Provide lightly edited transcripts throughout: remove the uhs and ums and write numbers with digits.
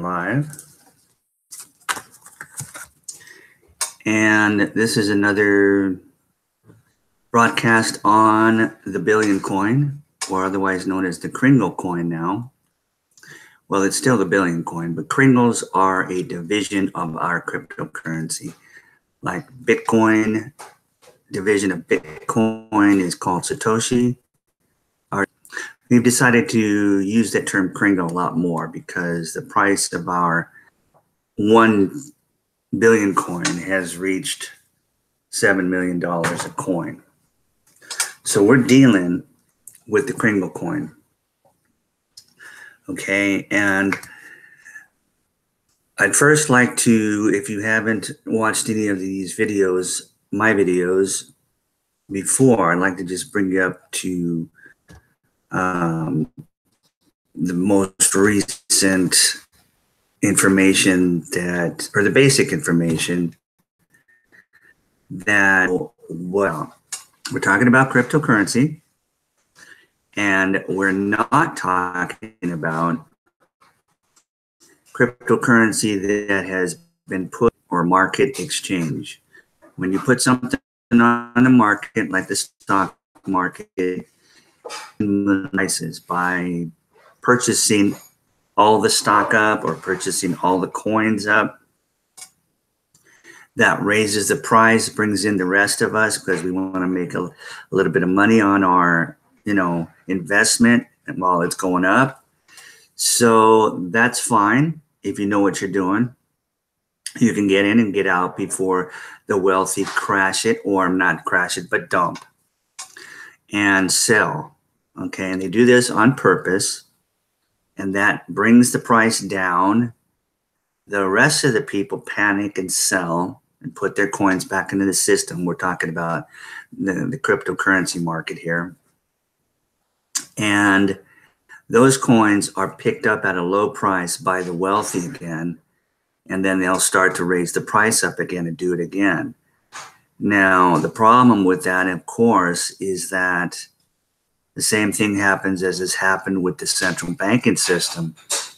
live. And this is another broadcast on the Billion coin, or otherwise known as the Kringle coin now. Well, it's still the Billion coin, but Kringles are a division of our cryptocurrency. Like Bitcoin, division of Bitcoin is called Satoshi. We've decided to use that term Kringle a lot more because the price of our 1 billion coin has reached $7 million a coin. So we're dealing with the Kringle coin. Okay, and I'd first like to, if you haven't watched any of these videos, my videos before, I'd like to just bring you up to the most recent information that, or the basic information that, well, we're talking about cryptocurrency, and we're not talking about cryptocurrency that has been put or market exchange. When you put something on the market, like the stock market, prices by purchasing all the stock up or purchasing all the coins up, that raises the price, brings in the rest of us because we want to make a little bit of money on our, investment and while it's going up. So that's fine. If you know what you're doing, you can get in and get out before the wealthy crash it, or not crash it, but dump and sell. Okay, and they do this on purpose, and that brings the price down. The rest of the people panic and sell and put their coins back into the system. We're talking about the cryptocurrency market here. And those coins are picked up at a low price by the wealthy again, and then they'll start to raise the price up again and do it again. Now, the problem with that, of course, is that the same thing happens as has happened with the central banking system,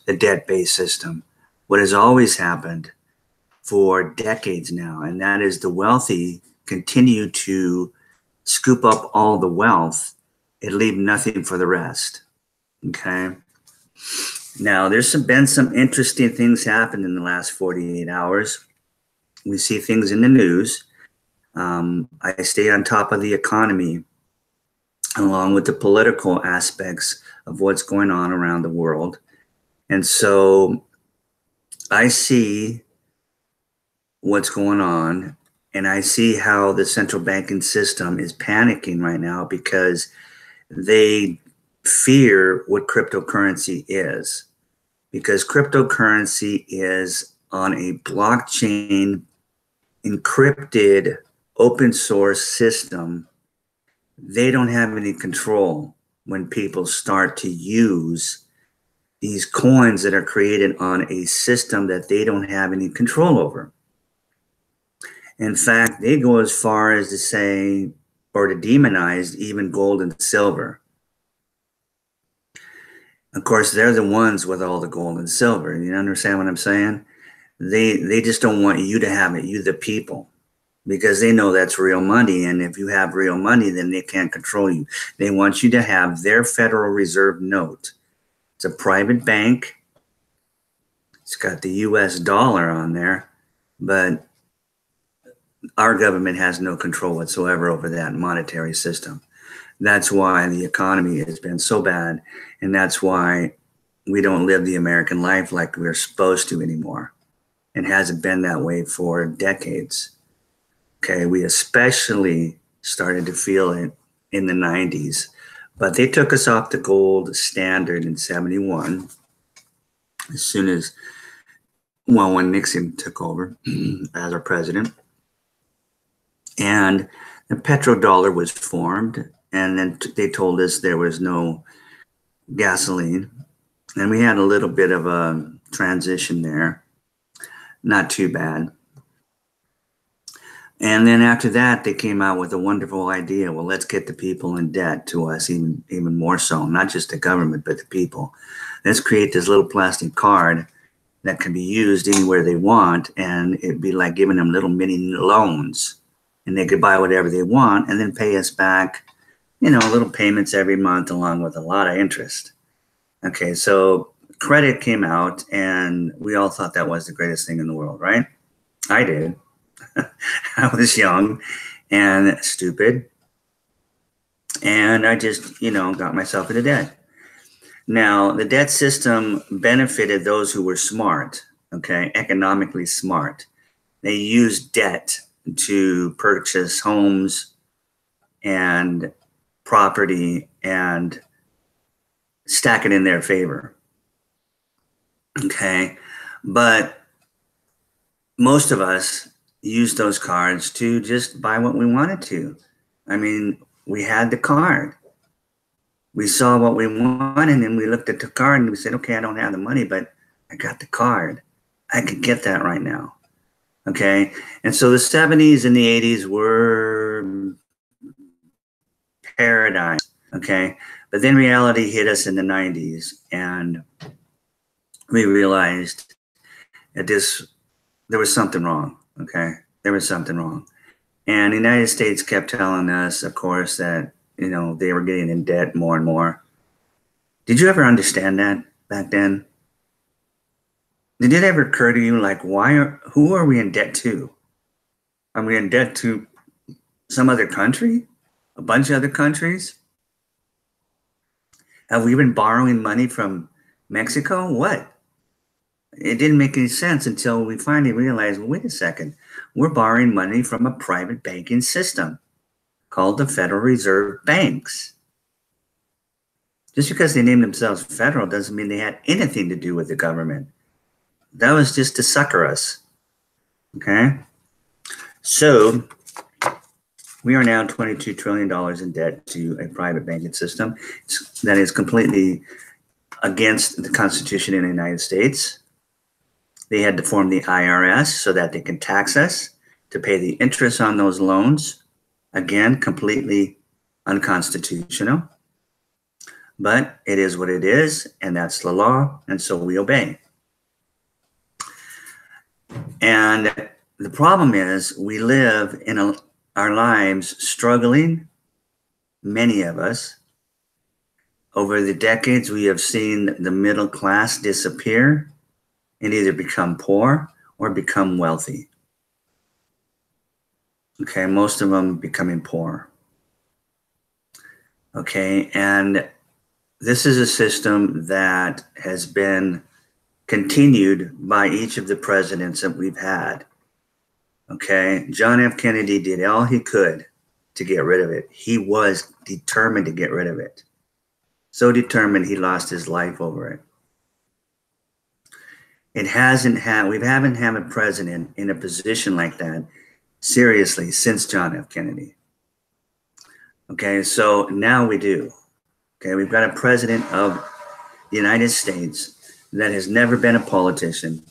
the debt-based system. What has always happened for decades now, and that is the wealthy continue to scoop up all the wealth and leave nothing for the rest. Okay. Now, there's been some interesting things happen in the last 48 hours. We see things in the news. I stay on top of the economy along with the political aspects of what's going on around the world. And so I see what's going on, and I see how the central banking system is panicking right now because they fear what cryptocurrency is. Because cryptocurrency is on a blockchain, encrypted, open source system. They don't have any control when people start to use these coins that are created on a system that they don't have any control over. In fact, they go as far as to say, or to demonize even gold and silver. Of course, they're the ones with all the gold and silver. You understand what I'm saying? They just don't want you to have it, you the people, because they know that's real money. And if you have real money, then they can't control you. They want you to have their Federal Reserve note. It's a private bank. It's got the US dollar on there, but our government has no control whatsoever over that monetary system. That's why the economy has been so bad, and that's why we don't live the American life like we're supposed to anymore. It hasn't been that way for decades. Okay, we especially started to feel it in the 90s, but they took us off the gold standard in 71 as soon as, well, when Nixon took over as our president. And the petrodollar was formed, and then they told us there was no gasoline. And we had a little bit of a transition there. Not too bad. And then after that, they came out with a wonderful idea. Well, let's get the people in debt to us, even more so. Not just the government, but the people. Let's create this little plastic card that can be used anywhere they want, and it'd be like giving them little mini loans, and they could buy whatever they want and then pay us back, you know, little payments every month along with a lot of interest. Okay, so credit came out, and we all thought that was the greatest thing in the world, right? I did. I was young and stupid, and I just, you know, got myself into debt. Now, the debt system benefited those who were smart, okay, economically smart. They used debt to purchase homes and property and stack it in their favor, okay? But most of us used those cards to just buy what we wanted to. I mean, we had the card. We saw what we wanted, and we looked at the card and we said, okay, I don't have the money, but I got the card. I could get that right now. Okay. And so the 70s and the 80s were paradise. Okay. But then reality hit us in the 90s, and we realized that there was something wrong. Okay. There was something wrong. And the United States kept telling us, of course, that, you know, they were getting in debt more and more. Did you ever understand that back then? Did it ever occur to you, like, who are we in debt to? Are we in debt to some other country? A bunch of other countries? Have we been borrowing money from Mexico? What? It didn't make any sense until we finally realized, well, wait a second. We're borrowing money from a private banking system called the Federal Reserve Banks. Just because they named themselves federal doesn't mean they had anything to do with the government. That was just to sucker us. Okay? So we are now $22 trillion in debt to a private banking system that is completely against the Constitution in the United States. They had to form the IRS so that they can tax us to pay the interest on those loans. Again, completely unconstitutional. But it is what it is, and that's the law, and so we obey. And the problem is we live in our lives struggling, many of us. Over the decades, we have seen the middle class disappear and either become poor or become wealthy. Okay, most of them becoming poor. Okay, and this is a system that has been continued by each of the presidents that we've had. Okay, John F. Kennedy did all he could to get rid of it. He was determined to get rid of it. So determined he lost his life over it. We haven't had a president in a position like that, seriously, since John F. Kennedy. Okay, so now we do. Okay, we've got a president of the United States that has never been a politician.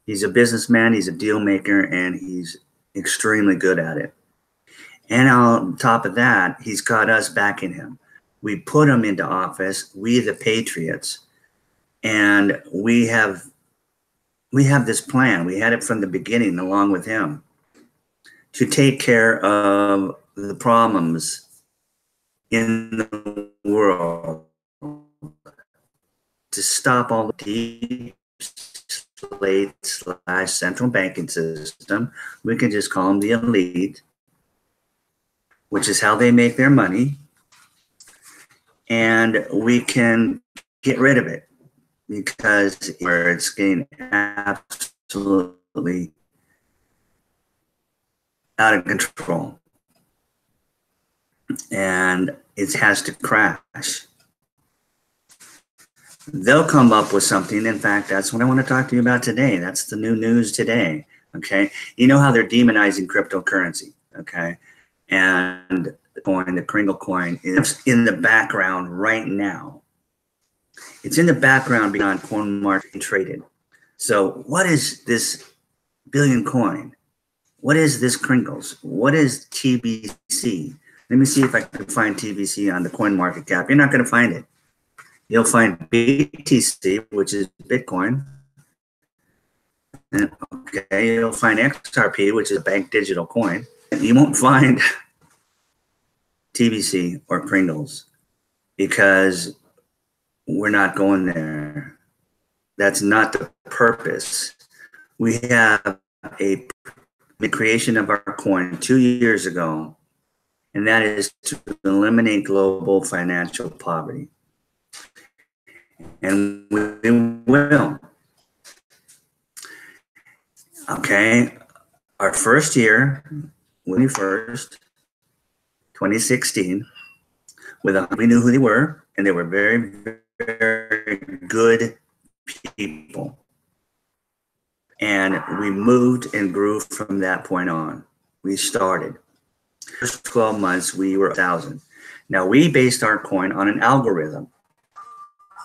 He's a businessman, he's a deal maker, and he's extremely good at it. And on top of that, he's got us backing him. We put him into office, we the patriots, and we have this plan. We had it from the beginning along with him to take care of the problems in the world, to stop all the deep state / central banking system. We can just call them the elite, which is how they make their money. And we can get rid of it because where it's getting absolutely out of control. And it has to crash. They'll come up with something. In fact, that's what I want to talk to you about today. That's the new news today. Okay. You know how they're demonizing cryptocurrency. Okay. And the Kringle coin is in the background right now. It's in the background beyond coin market traded. So what is this billion coin? What is this Kringles? What is TBC? Let me see if I can find TBC on the coin market cap. You're not going to find it. You'll find BTC, which is Bitcoin. Okay, you'll find XRP, which is a bank digital coin. You won't find TBC or Pringles because we're not going there. That's not the purpose. We have the creation of our coin 2 years ago, and that is to eliminate global financial poverty. And we will. Okay, our first year, when 2016, we knew who they were, and they were very, very good people. And we moved and grew from that point on. We started. First 12 months, we were 1,000. Now, we based our coin on an algorithm.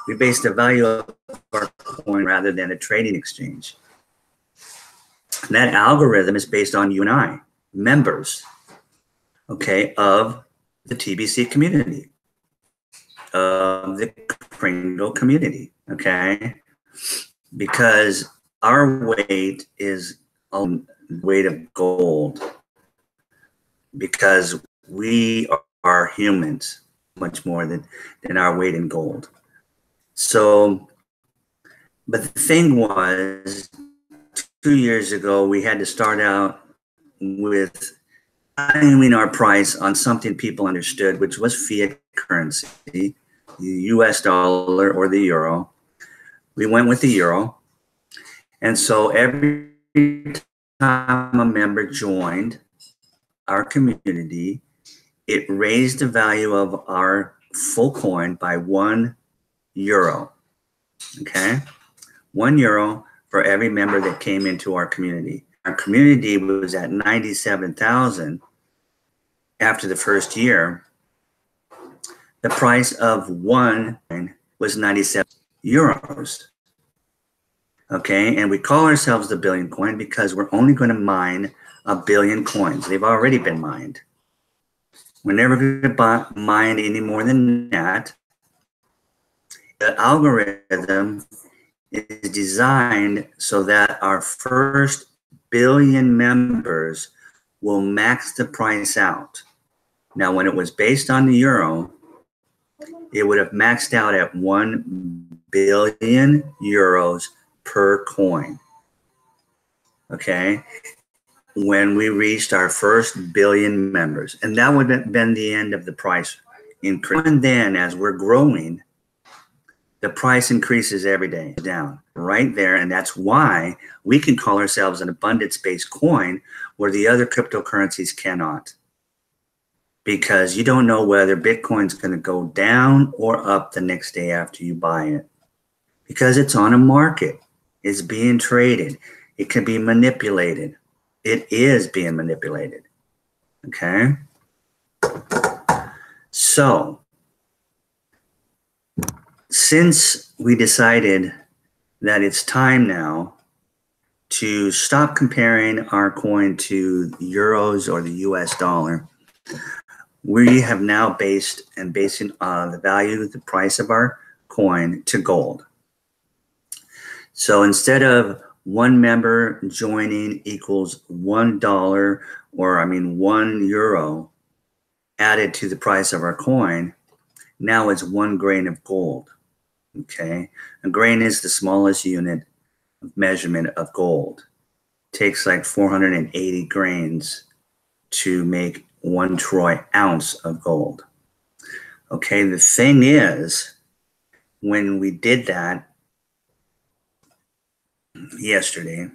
We based the value of our coin rather than a trading exchange. And that algorithm is based on you and I, members, okay, of the TBC community, of the Pringle community, okay? Because our weight is on weight of gold, because we are humans much more than our weight in gold. So, but the thing was, 2 years ago, we had to start out with valuing our price on something people understood, which was fiat currency, the US dollar or the euro. We went with the euro. And so every time a member joined our community, it raised the value of our full coin by €1. Okay? €1 for every member that came into our community. Our community was at 97,000 after the first year. The price of one was €97. Okay, and we call ourselves the billion coin because we're only going to mine 1 billion coins. They've already been mined. We're never going to mine any more than that. The algorithm is designed so that our first billion members will max the price out. Now, when it was based on the euro, it would have maxed out at 1 billion euros per coin. Okay, when we reached our first billion members, and that would have been the end of the price increase. And then, as we're growing, the price increases every day down right there. And that's why we can call ourselves an abundance-based coin where the other cryptocurrencies cannot. Because you don't know whether Bitcoin's going to go down or up the next day after you buy it. Because it's on a market. It's being traded. It can be manipulated. It is being manipulated. Okay? So, since we decided that it's time now to stop comparing our coin to euros or the US dollar, we have now basing the value, the price of our coin to gold. So instead of one member joining equals $1 or €1 added to the price of our coin, now it's 1 grain of gold. Okay, a grain is the smallest unit of measurement of gold. It takes like 480 grains to make 1 troy ounce of gold. Okay, the thing is, when we did that yesterday,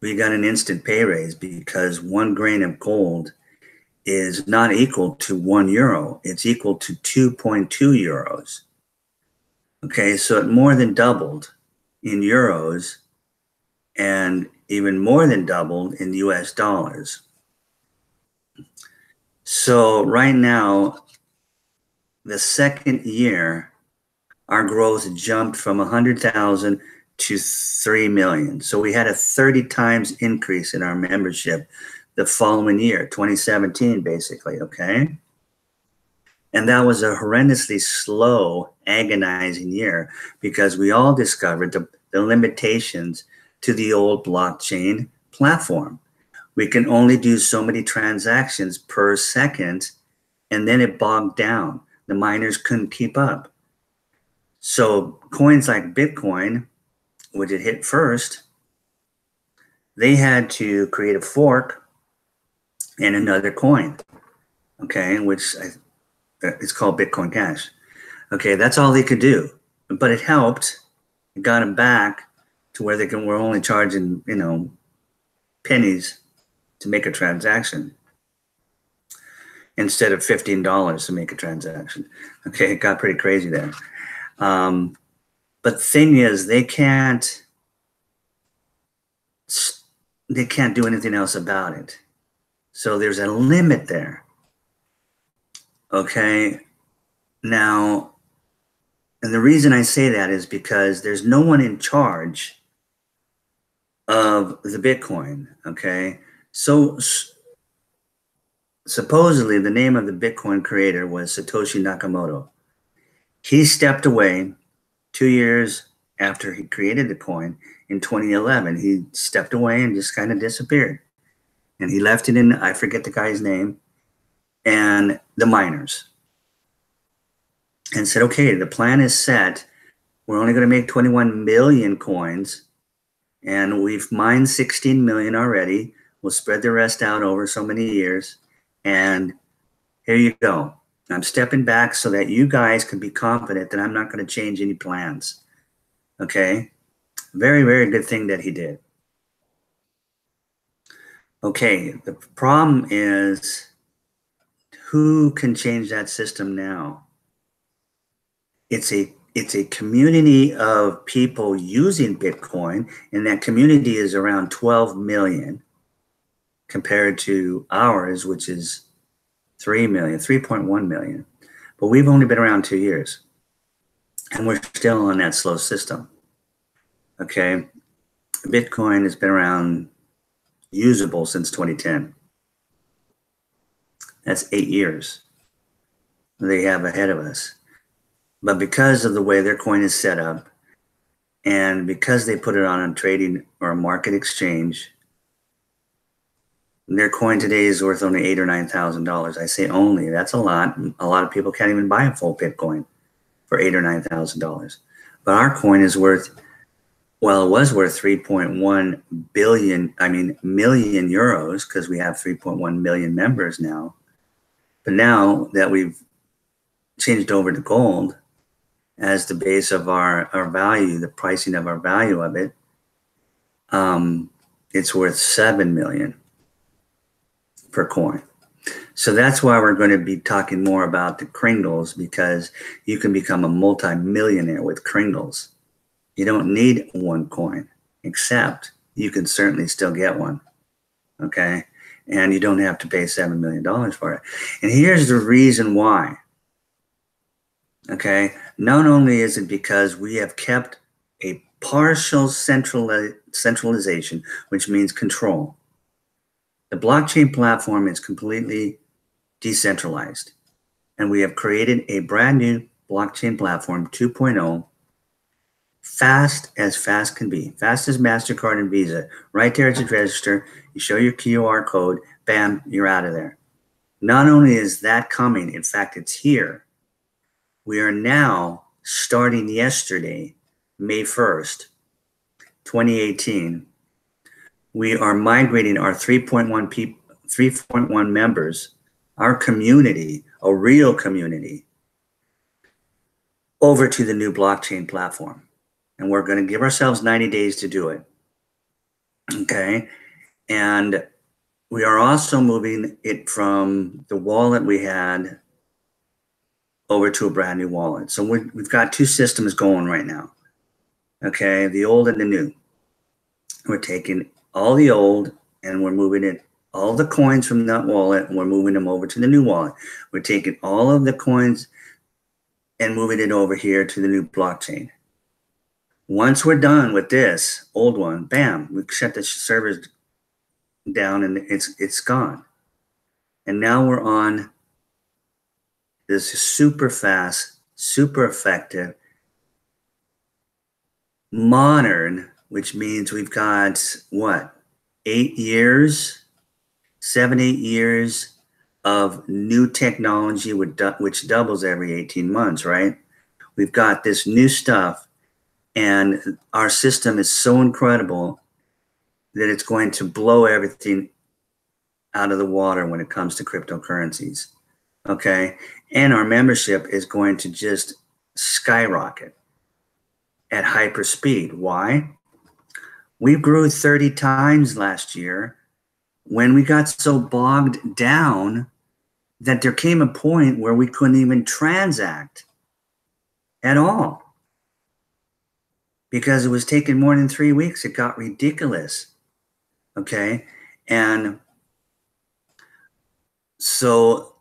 we got an instant pay raise because 1 grain of gold is not equal to €1. It's equal to 2.2 euros. Okay, so it more than doubled in euros and even more than doubled in US dollars. So right now, the second year, our growth jumped from 100,000 to 3 million. So we had a 30 times increase in our membership the following year, 2017, basically, okay? And that was a horrendously slow, agonizing year because we all discovered the limitations to the old blockchain platform. We can only do so many transactions per second, and then it bogged down. The miners couldn't keep up. So coins like Bitcoin, which it hit first, they had to create a fork and another coin, okay, which it's called Bitcoin Cash. Okay, that's all they could do, but it helped. It got them back to where were only charging, pennies to make a transaction instead of $15 to make a transaction. Okay, it got pretty crazy there. But the thing is, they can't do anything else about it. So there's a limit there. Okay, now, and the reason I say that is because there's no one in charge of the Bitcoin. Okay, so supposedly the name of the Bitcoin creator was Satoshi Nakamoto. He stepped away 2 years after he created the coin in 2011. He stepped away and just kind of disappeared. And he left it in, I forget the guy's name, and the miners. And said, okay, the plan is set. We're only going to make 21 million coins. And we've mined 16 million already. We'll spread the rest out over so many years. And here you go. I'm stepping back so that you guys can be confident that I'm not going to change any plans. Okay? Very, very good thing that he did. Okay, the problem is who can change that system now? It's a community of people using Bitcoin, and that community is around 12 million compared to ours, which is 3.1 million. But we've only been around 2 years, and we're still on that slow system. Okay, Bitcoin has been around usable since 2010. That's 8 years they have ahead of us. But because of the way their coin is set up, and because they put it on a trading or a market exchange, their coin today is worth only $8,000 or $9,000. I say only. That's a lot. A lot of people can't even buy a full Bitcoin for $8,000 or $9,000. But our coin is worth, well, it was worth 3.1 million euros, because we have 3.1 million members now. But now that we've changed over to gold as the base of our value, the pricing of our value of it, it's worth 7 million per coin. So that's why we're going to be talking more about the Kringles, because you can become a multi-millionaire with Kringles. You don't need one coin, except you can certainly still get one. Okay, and you don't have to pay $7 million for it. And here's the reason why. Okay, not only is it because we have kept a partial centralization, which means control. The blockchain platform is completely decentralized, and we have created a brand new blockchain platform 2.0, fast can be, fast as MasterCard and Visa. Right there at your register, you show your QR code, bam, you're out of there. Not only is that coming, in fact, it's here. We are now, starting yesterday, May 1st, 2018, we are migrating our 3.1 members, our community, a real community, over to the new blockchain platform. And we're going to give ourselves 90 days to do it. Okay. And we are also moving it from the wallet we had over to a brand new wallet. So we've got two systems going right now. Okay. The old and the new. We're taking all the old and we're moving it, all the coins from that wallet, and we're moving them over to the new wallet. We're taking all of the coins and moving it over here to the new blockchain. Once we're done with this old one, bam, we shut the servers down and it's gone. And now we're on this super fast, super effective, modern, which means we've got what, 8 years, 7, 8 years of new technology which doubles every 18 months, right? We've got this new stuff, and our system is so incredible that it's going to blow everything out of the water when it comes to cryptocurrencies, okay? And our membership is going to just skyrocket at hyper speed. Why? We grew 30 times last year when we got so bogged down that there came a point where we couldn't even transact at all because it was taking more than 3 weeks. It got ridiculous, okay? And so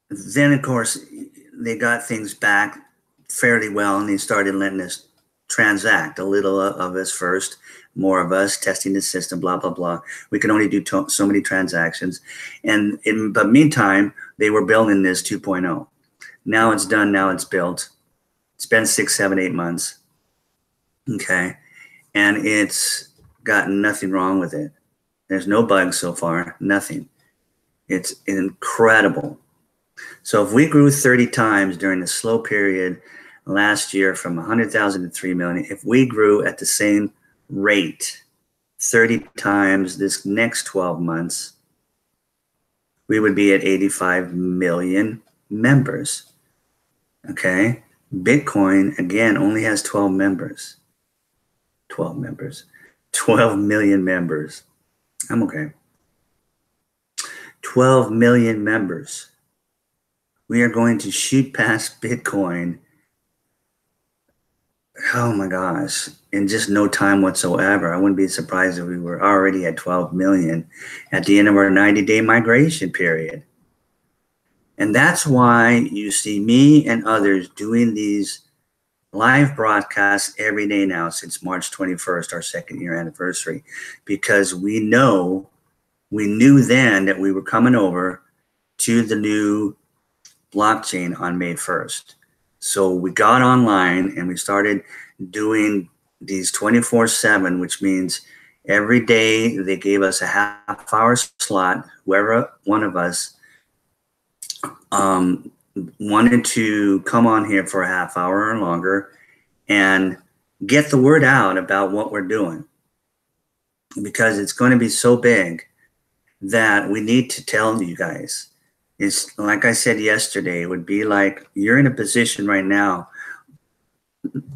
then, of course, they got things back fairly well, and they started letting us transact, a little of us first, more of us testing the system, blah, blah, blah. We could only do so many transactions. And but meantime, they were building this 2.0. Now it's done. Now it's built. It's been 6, 7, 8 months. Okay. And it's got nothing wrong with it. There's no bugs so far, nothing. It's incredible. So if we grew 30 times during the slow period last year from 100,000 to 3 million, if we grew at the same rate 30 times this next 12 months, we would be at 85 million members. Okay. Bitcoin, again, only has 12 members. 12 members. 12 million members. I'm okay. 12 million members. We are going to shoot past Bitcoin, oh my gosh, in just no time whatsoever. I wouldn't be surprised if we were already at 12 million at the end of our 90-day migration period. And that's why you see me and others doing these live broadcasts every day now since March 21st, our 2nd year anniversary, because we knew then that we were coming over to the new blockchain on May 1st. So we got online and we started doing these 24/7, which means every day they gave us a half-hour slot, whoever one of us wanted to come on here for a half hour or longer and get the word out about what we're doing, because it's going to be so big that we need to tell you guys. It's like I said yesterday, it would be like you're in a position right now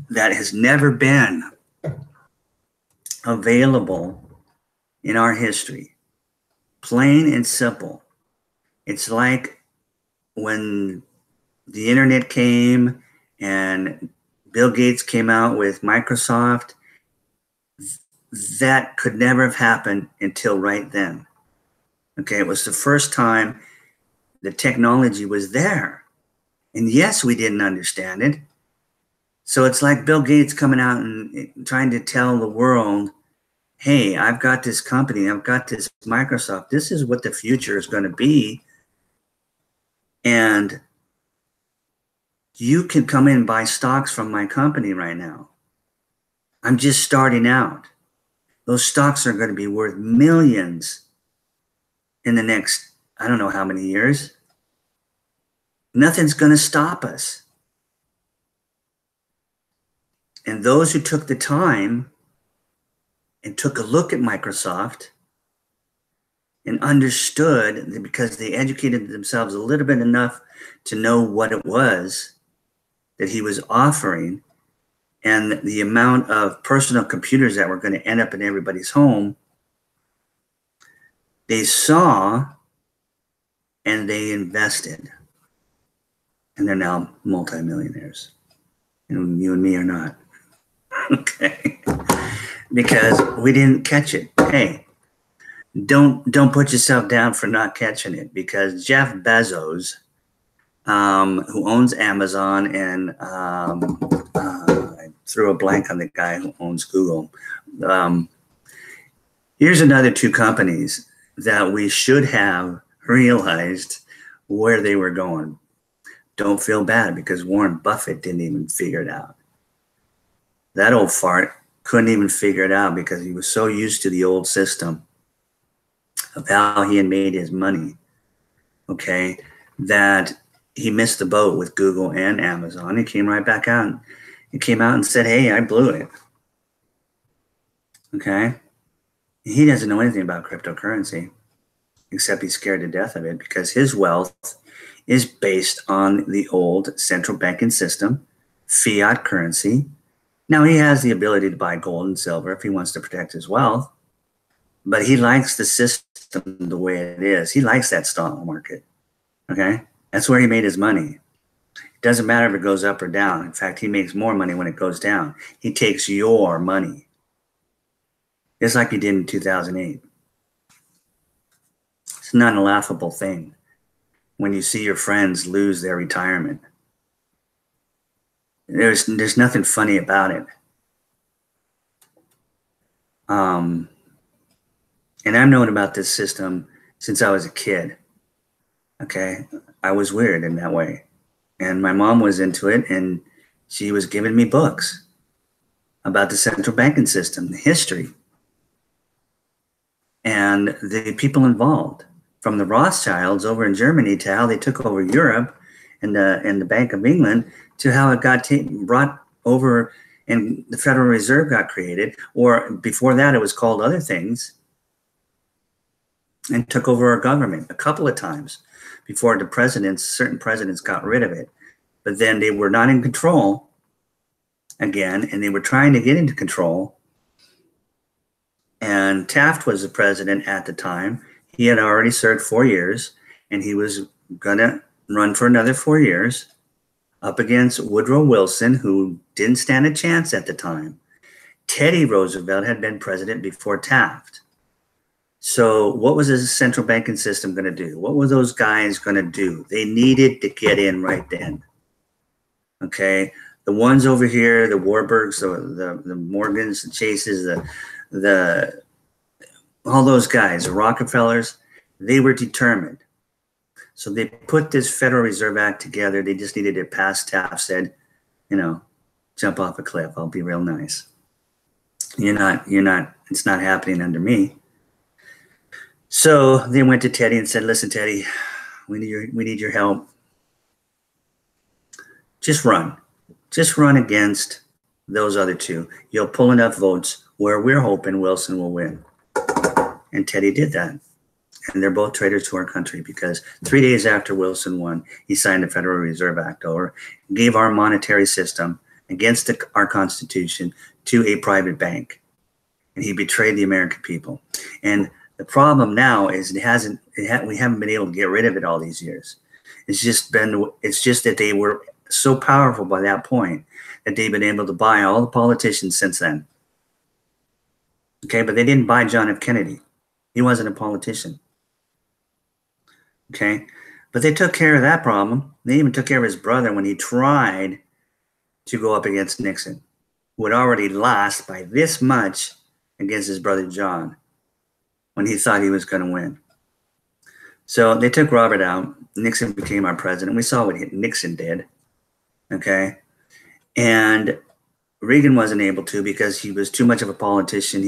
that has never been available in our history. Plain and simple. It's like when the internet came and Bill Gates came out with Microsoft, that could never have happened until right then. Okay, it was the first time the technology was there. And yes, we didn't understand it. So it's like Bill Gates coming out and trying to tell the world, hey, I've got this company, I've got this Microsoft, this is what the future is going to be. And you can come in and buy stocks from my company right now. I'm just starting out. Those stocks are going to be worth millions in the next, I don't know how many years. Nothing's going to stop us. And those who took the time and took a look at Microsoft and understood, because they educated themselves a little bit enough to know what it was that he was offering and the amount of personal computers that were going to end up in everybody's home, they saw and they invested. And they're now multimillionaires. And you and me are not. Okay. Because we didn't catch it. Hey, don't put yourself down for not catching it, because Jeff Bezos, who owns Amazon, and I threw a blank on the guy who owns Google. Here's another two companies that we should have realized where they were going. don't feel bad because Warren Buffett didn't even figure it out. That old fart couldn't even figure it out because he was so used to the old system of how he had made his money, okay, that he missed the boat with Google and Amazon. He came right back out. He came out and said, hey, I blew it. Okay? He doesn't know anything about cryptocurrency, except he's scared to death of it because his wealth is based on the old central banking system, fiat currency. Now, he has the ability to buy gold and silver if he wants to protect his wealth, but he likes the system the way it is. He likes that stock market, okay? That's where he made his money. It doesn't matter if it goes up or down. In fact, he makes more money when it goes down. He takes your money, just like he did in 2008. It's not a laughable thing when you see your friends lose their retirement. There's nothing funny about it. And I've known about this system since I was a kid. Okay, I was weird in that way. And my mom was into it, and she was giving me books about the central banking system, the history, and the people involved, from the Rothschilds over in Germany to how they took over Europe and the Bank of England to how it got brought over and the Federal Reserve got created, or before that it was called other things, and took over our government a couple of times before certain presidents got rid of it. But then they were not in control again, and they were trying to get into control. And Taft was the president at the time. He had already served 4 years, and he was going to run for another 4 years up against Woodrow Wilson, who didn't stand a chance at the time. Teddy Roosevelt had been president before Taft. So what was the central banking system going to do? What were those guys going to do? They needed to get in right then. Okay, the ones over here, the Warburgs, the Morgans, the Chases, all those guys, the Rockefellers, they were determined. So they put this Federal Reserve Act together. They just needed it passed. Taft said, jump off a cliff. I'll be real nice. It's not happening under me. So they went to Teddy and said, listen, Teddy, we need your help. Just run against those other two. You'll pull enough votes where we're hoping Wilson will win. And Teddy did that. And they're both traitors to our country because 3 days after Wilson won, he signed the Federal Reserve Act over, gave our monetary system against our Constitution to a private bank. And he betrayed the American people. And the problem now is we haven't been able to get rid of it all these years. It's just that they were so powerful by that point that they've been able to buy all the politicians since then. Okay, but they didn't buy John F. Kennedy. He wasn't a politician. Okay, but they took care of that problem. They even took care of his brother when he tried to go up against Nixon, who had already lost by this much against his brother John when he thought he was going to win. So they took Robert out. Nixon became our president. We saw what Nixon did. Okay, and Reagan wasn't able to because he was too much of a politician.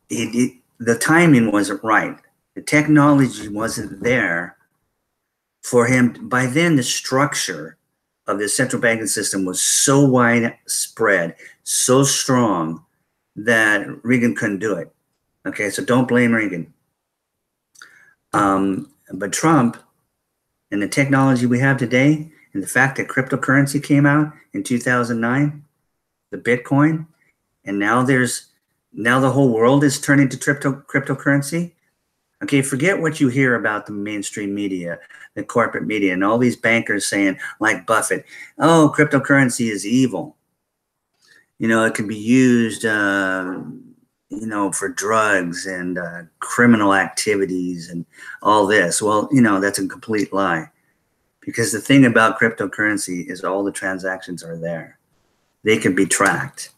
The timing wasn't right. The technology wasn't there for him. By then, the structure of the central banking system was so widespread, so strong that Reagan couldn't do it. Okay, so don't blame Reagan. But Trump and the technology we have today, and the fact that cryptocurrency came out in 2009, the Bitcoin, and now the whole world is turning to cryptocurrency. Okay, forget what you hear about the mainstream media, the corporate media, and all these bankers saying, like Buffett, oh, cryptocurrency is evil. It can be used, for drugs and criminal activities and all this. Well, that's a complete lie. Because the thing about cryptocurrency is all the transactions are there. They can be tracked,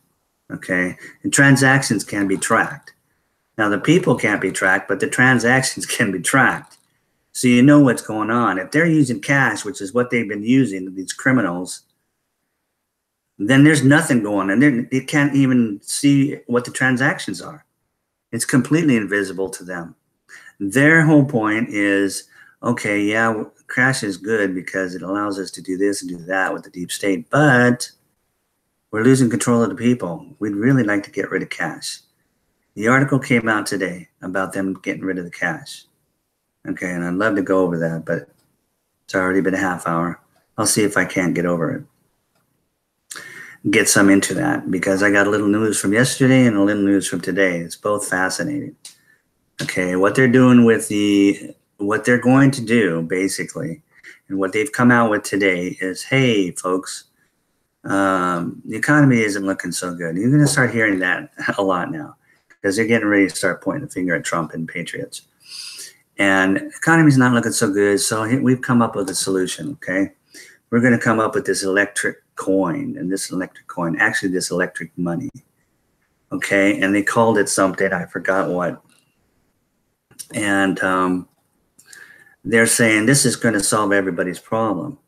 okay? And transactions can be tracked. Now, the people can't be tracked, but the transactions can be tracked. So you know what's going on. If they're using cash, which is what they've been using, these criminals, then there's nothing going on. They can't even see what the transactions are. It's completely invisible to them. Their whole point is, okay, yeah, cash is good because it allows us to do this and do that with the deep state, but we're losing control of the people. We'd really like to get rid of cash. The article came out today about them getting rid of the cash. Okay, and I'd love to go over that, but it's already been a half hour. I'll see if I can't get over it. Get some into that, because I got a little news from yesterday and a little news from today. It's both fascinating. Okay, what they're doing with what they're going to do, basically, and what they've come out with today is, hey, folks, the economy isn't looking so good. You're going to start hearing that a lot now, because they're getting ready to start pointing the finger at Trump and patriots. And the economy's not looking so good, so we've come up with a solution, okay? We're going to come up with this electric coin, and this electric coin, actually this electric money, okay? And they called it something, I forgot what. And they're saying this is going to solve everybody's problem.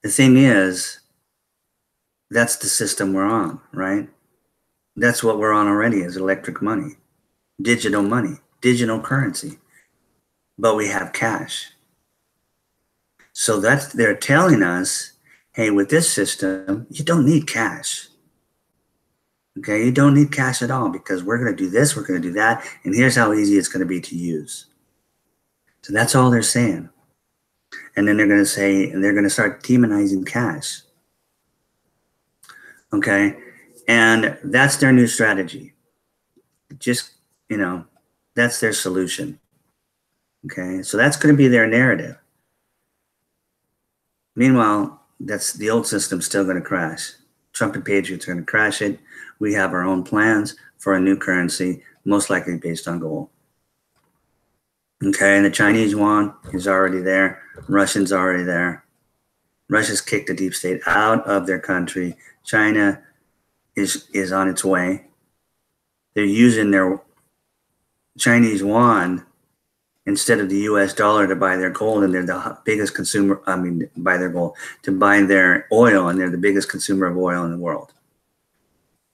The thing is, that's the system we're on, right? That's what we're on already, is electric money, digital currency. But we have cash. So they're telling us, hey, with this system, you don't need cash. Okay, you don't need cash at all, because we're going to do this, we're going to do that, and here's how easy it's going to be to use. So that's all they're saying. And then they're going to say, and they're going to start demonizing cash. Okay, and that's their new strategy. Just, that's their solution. Okay, so that's going to be their narrative. Meanwhile, that's the old system still going to crash. Trump and patriots are going to crash it. We have our own plans for a new currency, most likely based on gold. Okay, and the Chinese yuan is already there. Russians already there. Russia's kicked the deep state out of their country. China is on its way. They're using their Chinese yuan instead of the US dollar to buy their gold, and they're the biggest consumer, buy their gold, to buy their oil, and they're the biggest consumer of oil in the world.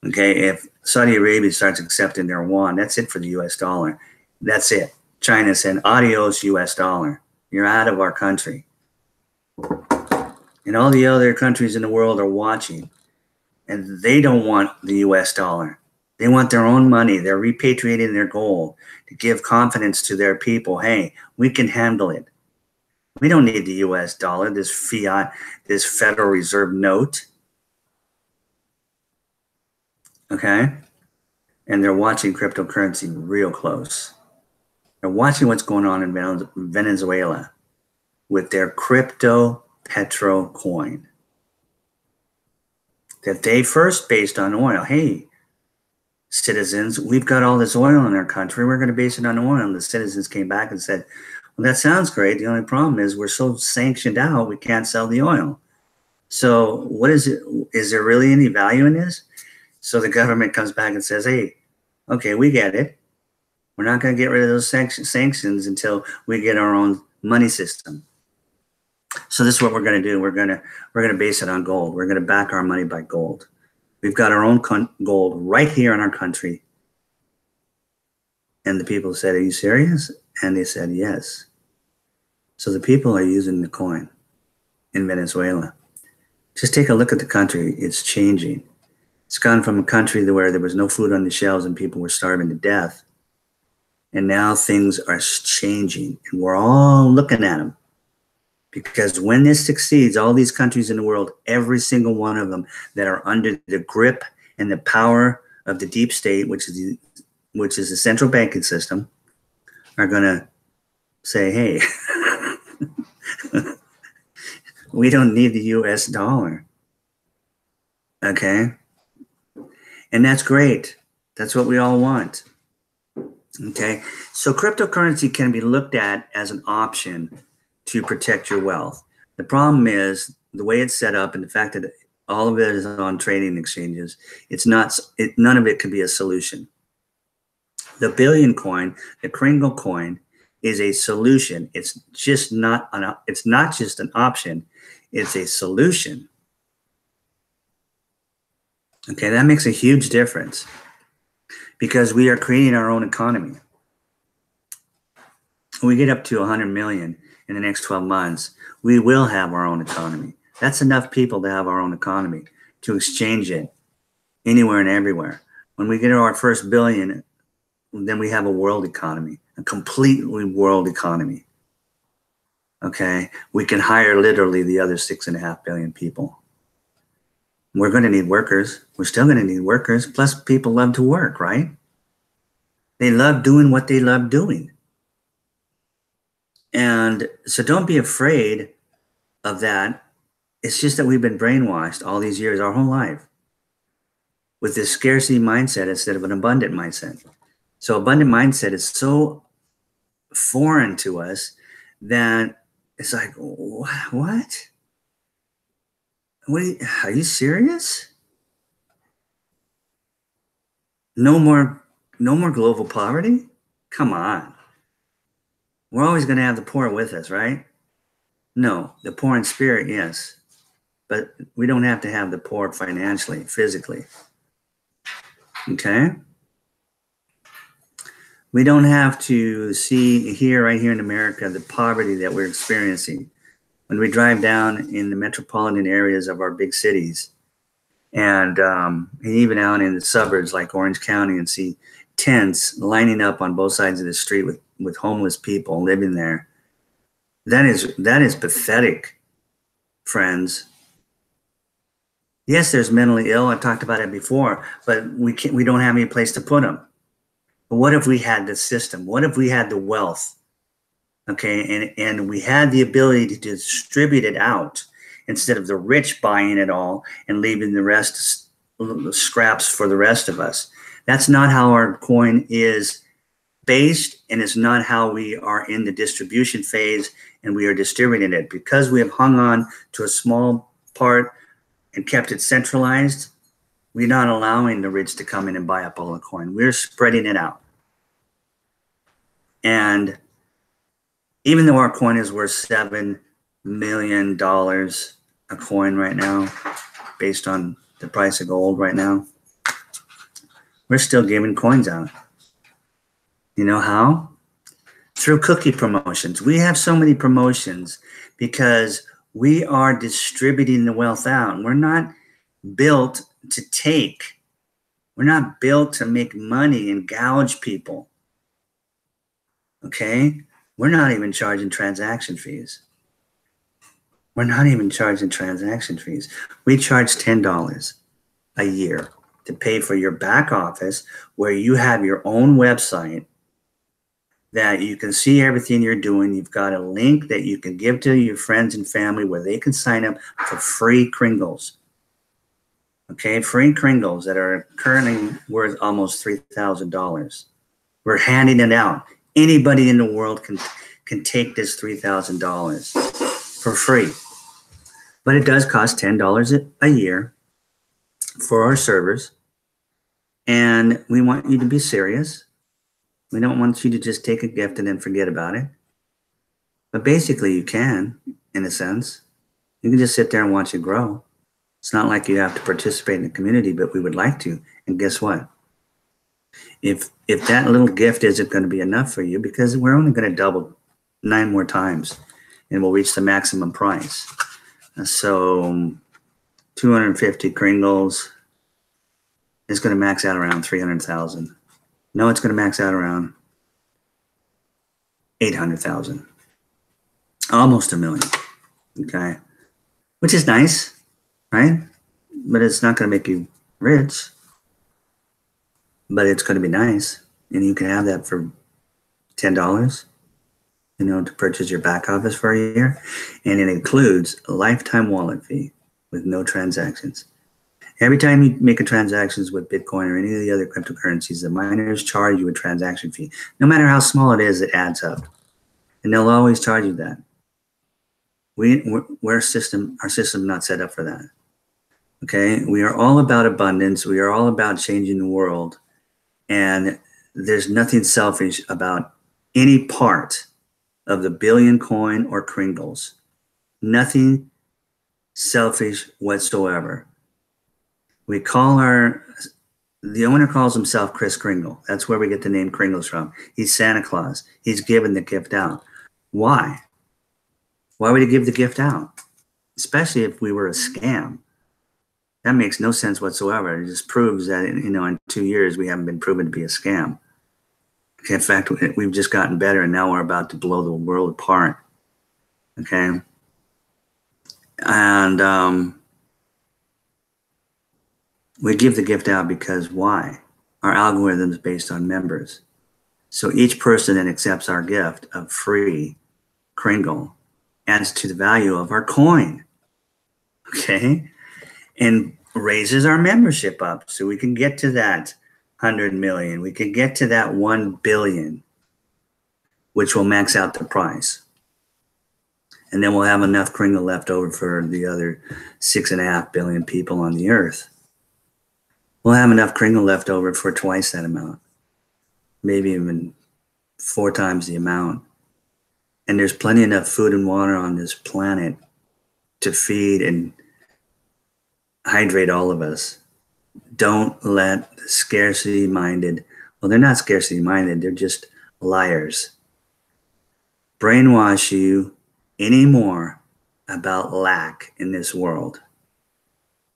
Okay, if Saudi Arabia starts accepting their yuan, that's it for the US dollar. That's it. China said, adios, US dollar. You're out of our country. And all the other countries in the world are watching, and they don't want the US dollar. They want their own money. They're repatriating their gold to give confidence to their people. Hey, we can handle it. We don't need the US dollar, this fiat, this Federal Reserve note. Okay? And they're watching cryptocurrency real close. They're watching what's going on in Venezuela with their crypto petro coin that they first based on oil. Hey, citizens, we've got all this oil in our country. We're going to base it on oil. And the citizens came back and said, well, that sounds great. The only problem is we're so sanctioned out, we can't sell the oil. So what is it? Is there really any value in this? So the government comes back and says, hey, okay, we get it. We're not going to get rid of those sanctions until we get our own money system. So this is what we're going to do. We're going to base it on gold. We're going to back our money by gold. We've got our own gold right here in our country. And the people said, are you serious? And they said, yes. So the people are using the coin in Venezuela. Just take a look at the country. It's changing. It's gone from a country where there was no food on the shelves and people were starving to death. And now things are changing, and we're all looking at them. Because when this succeeds, all these countries in the world, every single one of them that are under the grip and the power of the deep state, which is the central banking system, are going to say, hey, we don't need the US dollar. Okay? And that's great. That's what we all want. Okay? So cryptocurrency can be looked at as an option to protect your wealth. The problem is the way it's set up and the fact that all of it is on trading exchanges. None of it could be a solution. The billion coin, the Kringle coin, is a solution. It's just not it's not just an option, it's a solution. Okay, that makes a huge difference because we are creating our own economy. When we get up to 100 million in the next 12 months, we will have our own economy. That's enough people to have our own economy, to exchange it anywhere and everywhere. When we get to our first billion, then we have a world economy, a completely world economy. Okay, we can hire literally the other 6.5 billion people. We're going to need workers. We're still going to need workers. Plus, people love to work, right? They love doing what they love doing. And so don't be afraid of that. It's just that we've been brainwashed all these years, our whole life, with this scarcity mindset instead of an abundant mindset. So abundant mindset is so foreign to us that it's like, what? Are you serious? No more global poverty? Come on. We're always going to have the poor with us, right? No, the poor in spirit, yes. But we don't have to have the poor financially, physically. Okay? We don't have to see right here in America, the poverty that we're experiencing. When we drive down in the metropolitan areas of our big cities and even out in the suburbs like Orange County and see tents lining up on both sides of the street with homeless people living there, that is pathetic, friends. Yes, there's mentally ill. I've talked about it before, but we don't have any place to put them. But what if we had the system? What if we had the wealth? Okay, and we had the ability to distribute it out instead of the rich buying it all and leaving the rest scraps for the rest of us. That's not how our coin is based, and it's not how we are in the distribution phase and we are distributing it. Because we have hung on to a small part and kept it centralized, we're not allowing the rich to come in and buy up all the coin. We're spreading it out. And even though our coin is worth $7 million a coin right now, based on the price of gold right now, we're still giving coins out. You know how? Through cookie promotions. We have so many promotions because we are distributing the wealth out. We're not built to take. We're not built to make money and gouge people. Okay? We're not even charging transaction fees. We're not even charging transaction fees. We charge $10 a year to pay for your back office, where you have your own website that you can see everything you're doing. You've got a link that you can give to your friends and family where they can sign up for free Kringles. Okay, free Kringles that are currently worth almost $3,000. We're handing it out. Anybody in the world can take this $3,000 for free. But it does cost $10 a year for our servers. And we want you to be serious. We don't want you to just take a gift and then forget about it. But basically you can, in a sense. You can just sit there and watch it grow. It's not like you have to participate in the community, but we would like to. And guess what? If that little gift isn't going to be enough for you, because we're only going to double 9 more times and we'll reach the maximum price. So 250 Kringles is going to max out around 300,000. No, it's going to max out around 800,000. Almost $1 million. Okay. Which is nice, right? But it's not going to make you rich. But it's going to be nice. And you can have that for $10, to purchase your back office for a year. And it includes a lifetime wallet fee with no transactions. Every time you make a transactions with Bitcoin or any of the other cryptocurrencies, the miners charge you a transaction fee. No matter how small it is, it adds up. And they'll always charge you that. Our system not set up for that. Okay? We are all about abundance. We are all about changing the world. And there's nothing selfish about any part of the billion coin or kringles. Nothing selfish whatsoever. We call the owner calls himself Kris Kringle. That's where we get the name Kringles from. He's Santa Claus. He's giving the gift out. Why? Why would he give the gift out? Especially if we were a scam. That makes no sense whatsoever. It just proves that, in 2 years, we haven't been proven to be a scam. Okay, in fact, we've just gotten better, and now we're about to blow the world apart. Okay? And we give the gift out because why? Our algorithm is based on members. So each person that accepts our gift of free Kringle adds to the value of our coin. Okay? And raises our membership up so we can get to that 100 million. We can get to that 1 billion, which will max out the price. And then we'll have enough Kringle left over for the other 6.5 billion people on the earth. We'll have enough Kringle left over for twice that amount, maybe even 4 times the amount. And there's plenty enough food and water on this planet to feed and hydrate all of us. Don't let scarcity-minded, well, they're not scarcity-minded, they're just liars, brainwash you anymore about lack in this world.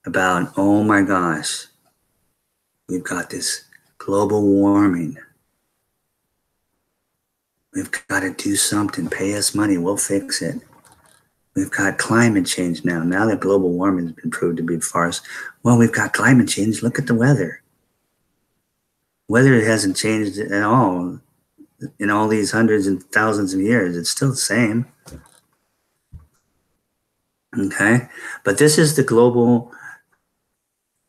About, oh my gosh, we've got this global warming. We've got to do something, pay us money, we'll fix it. We've got climate change now. Now that global warming has been proved to be a farce. Well, we've got climate change. Look at the weather. Weather hasn't changed at all in all these hundreds and thousands of years. It's still the same. Okay? But this is the global,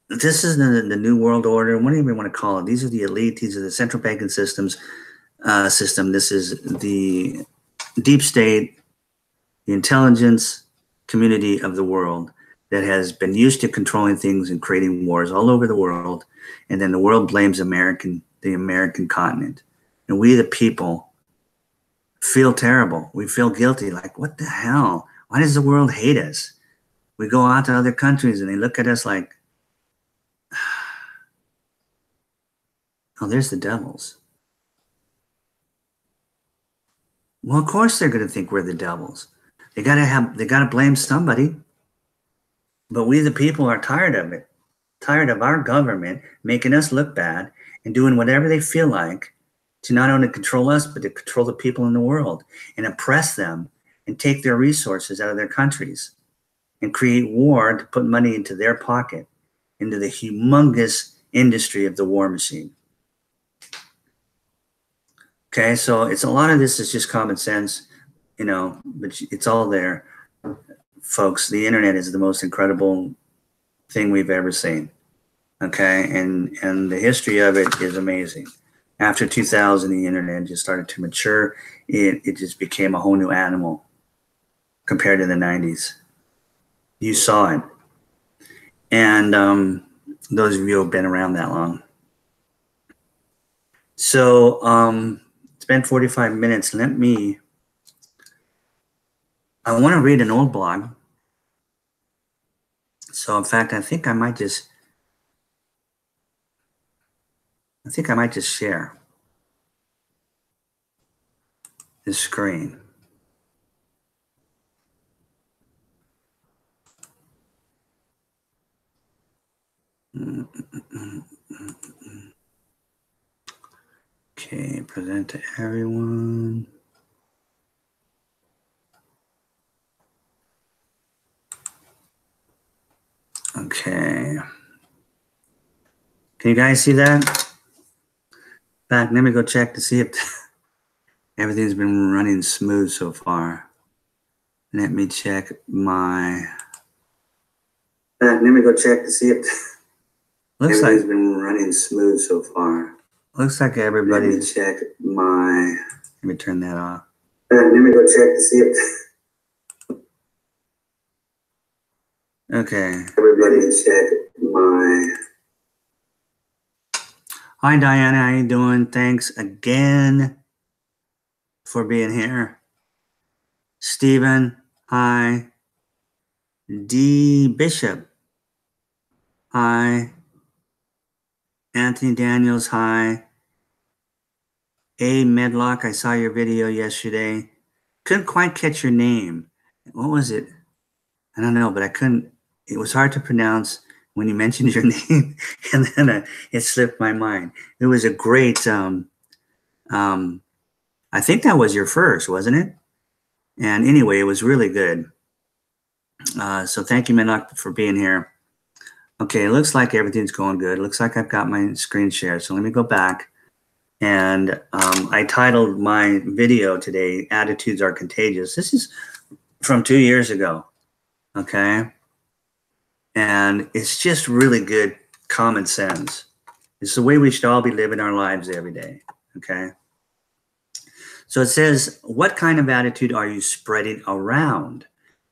this is the new world order. What do you even want to call it? These are the elite. These are the central banking system. This is the deep state, the intelligence community of the world that has been used to controlling things and creating wars all over the world. And then the world blames the American continent. And we, the people, feel terrible. We feel guilty. Like, what the hell? Why does the world hate us? We go out to other countries and they look at us like, oh, there's the devils. Well, of course they're going to think we're the devils. They got to blame somebody. But we, the people, are tired of it. Tired of our government making us look bad and doing whatever they feel like to not only control us, but to control the people in the world and oppress them and take their resources out of their countries and create war to put money into their pocket, into the humongous industry of the war machine. Okay, so it's a lot of this is just common sense, but it's all there. Folks, the internet is the most incredible thing we've ever seen. Okay, and the history of it is amazing. After 2000, the internet just started to mature. It just became a whole new animal compared to the 90s. You saw it. And those of you who have been around that long. So it's been 45 minutes. I want to read an old blog. So in fact, I think I might just share this screen. Okay, present to everyone. Okay. Can you guys see that? Back, let me go check to see if everything's been running smooth so far. Let me check my. Let me go check to see if everything's been running smooth so far. Looks like everybody. Let me check my. Let me turn that off. Let me go check to see if. Okay. Everybody check my. Hi, Diana. How you doing? Thanks again for being here. Stephen, hi. D. Bishop, hi. Anthony Daniels, hi. A. Medlock, I saw your video yesterday. Couldn't quite catch your name. What was it? I don't know, but I couldn't. It was hard to pronounce when you mentioned your name, and then it slipped my mind. It was a great. I think that was your first, wasn't it? And anyway, it was really good. So thank you, Medlock, for being here. Okay, it looks like everything's going good. It looks like I've got my screen shared. So let me go back. And I titled my video today, Attitudes Are Contagious. This is from 2 years ago, okay? And it's just really good common sense. It's the way we should all be living our lives every day, okay? So it says, what kind of attitude are you spreading around?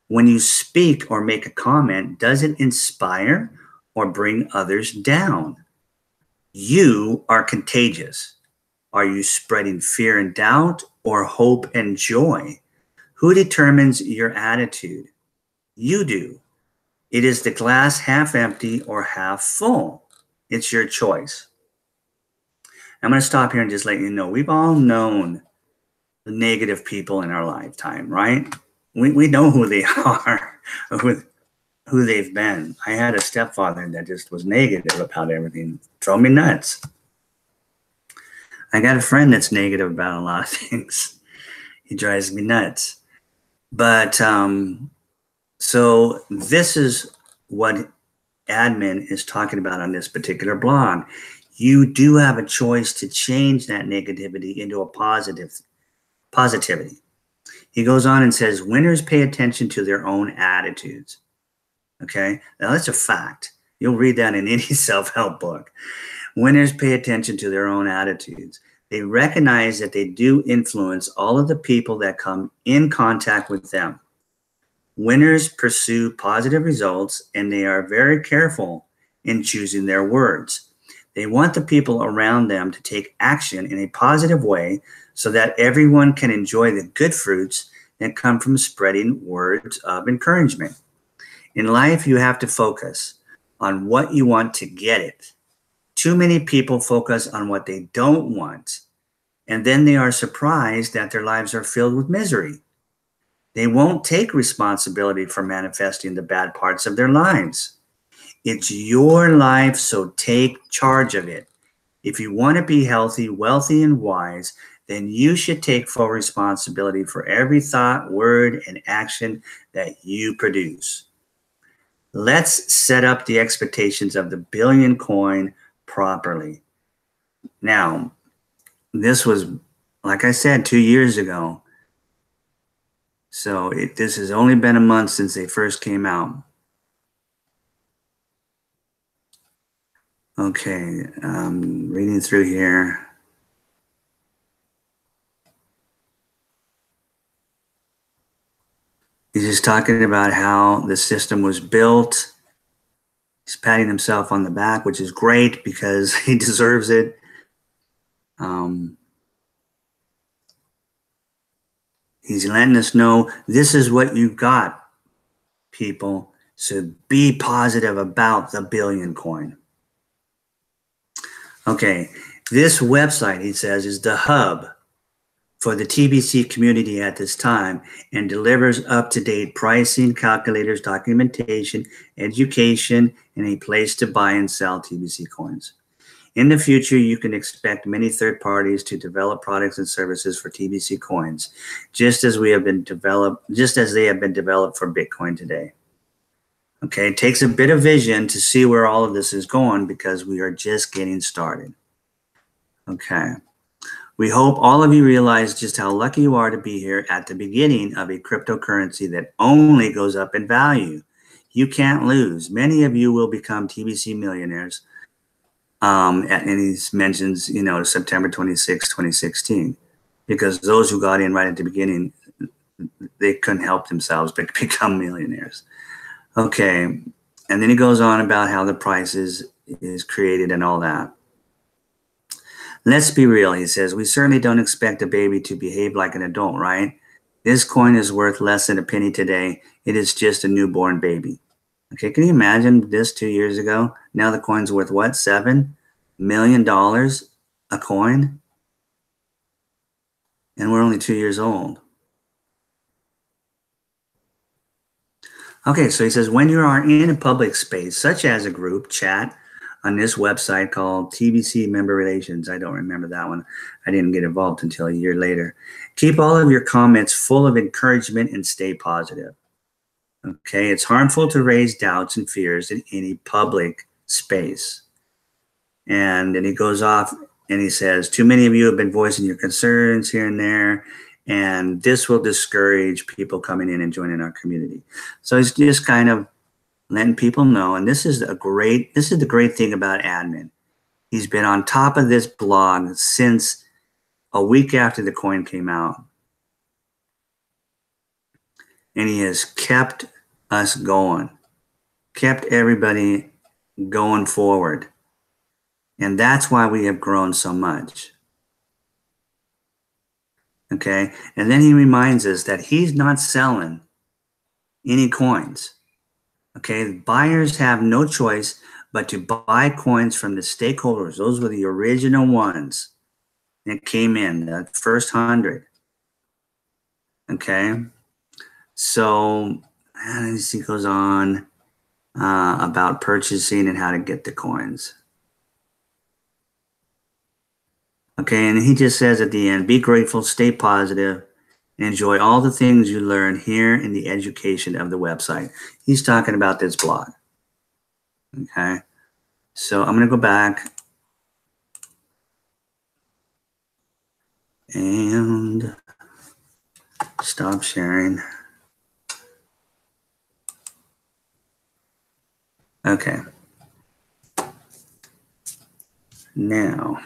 When you speak or make a comment, does it inspire or bring others down? You are contagious. Are you spreading fear and doubt or hope and joy? Who determines your attitude? You do. It is the glass half empty or half full. It's your choice. I'm going to stop here and just let you know, we've all known the negative people in our lifetime, right? We know who they are, who they've been. I had a stepfather that just was negative about everything, drove me nuts. I got a friend that's negative about a lot of things. He drives me nuts. But so this is what admin is talking about on this particular blog. You do have a choice to change that negativity into a positivity. He goes on and says, winners pay attention to their own attitudes. Okay, now that's a fact. You'll read that in any self-help book. Winners pay attention to their own attitudes. They recognize that they do influence all of the people that come in contact with them. Winners pursue positive results, and they are very careful in choosing their words. They want the people around them to take action in a positive way so that everyone can enjoy the good fruits that come from spreading words of encouragement. In life, you have to focus on what you want to get it. Too many people focus on what they don't want, and then they are surprised that their lives are filled with misery. They won't take responsibility for manifesting the bad parts of their lives. It's your life, so take charge of it. If you want to be healthy, wealthy, and wise, then you should take full responsibility for every thought, word, and action that you produce. Let's set up the expectations of the billion coin properly. Now, this was, like I said, 2 years ago. So this has only been a month since they first came out. Okay, reading through here. He's just talking about how the system was built. He's patting himself on the back, which is great because he deserves it. He's letting us know this is what you got, people. So be positive about the billion coin. Okay, this website, he says, is the hub for the TBC community at this time and delivers up-to-date pricing, calculators, documentation, education, and a place to buy and sell TBC coins. In the future, you can expect many third parties to develop products and services for TBC coins, just as they have been developed for Bitcoin today. Okay, it takes a bit of vision to see where all of this is going because we are just getting started. Okay. We hope all of you realize just how lucky you are to be here at the beginning of a cryptocurrency that only goes up in value. You can't lose. Many of you will become TBC millionaires. And he mentions, September 26, 2016, because those who got in right at the beginning, they couldn't help themselves but become millionaires. Okay. And then he goes on about how the price is created and all that. Let's be real, he says. We certainly don't expect a baby to behave like an adult, right? This coin is worth less than a penny today. It is just a newborn baby. Okay, can you imagine this 2 years ago? Now the coin's worth what? $7 million a coin? And we're only 2 years old. Okay, so he says, when you are in a public space, such as a group chat on this website called TBC Member Relations, I don't remember that one. I didn't get involved until a year later. Keep all of your comments full of encouragement and stay positive. Okay, it's harmful to raise doubts and fears in any public space. And then he goes off and he says, too many of you have been voicing your concerns here and there, and this will discourage people coming in and joining our community. So he's just kind of letting people know, and this is the great thing about admin. He's been on top of this blog since a week after the coin came out. And he has kept us going, kept everybody going forward. And that's why we have grown so much. Okay, and then he reminds us that he's not selling any coins. Okay, buyers have no choice but to buy coins from the stakeholders. Those were the original ones that came in, the first 100. Okay, so as he goes on about purchasing and how to get the coins. Okay, and he just says at the end, be grateful, stay positive, and enjoy all the things you learn here in the education of the website. He's talking about this blog. Okay, so I'm going to go back and stop sharing. Okay, now,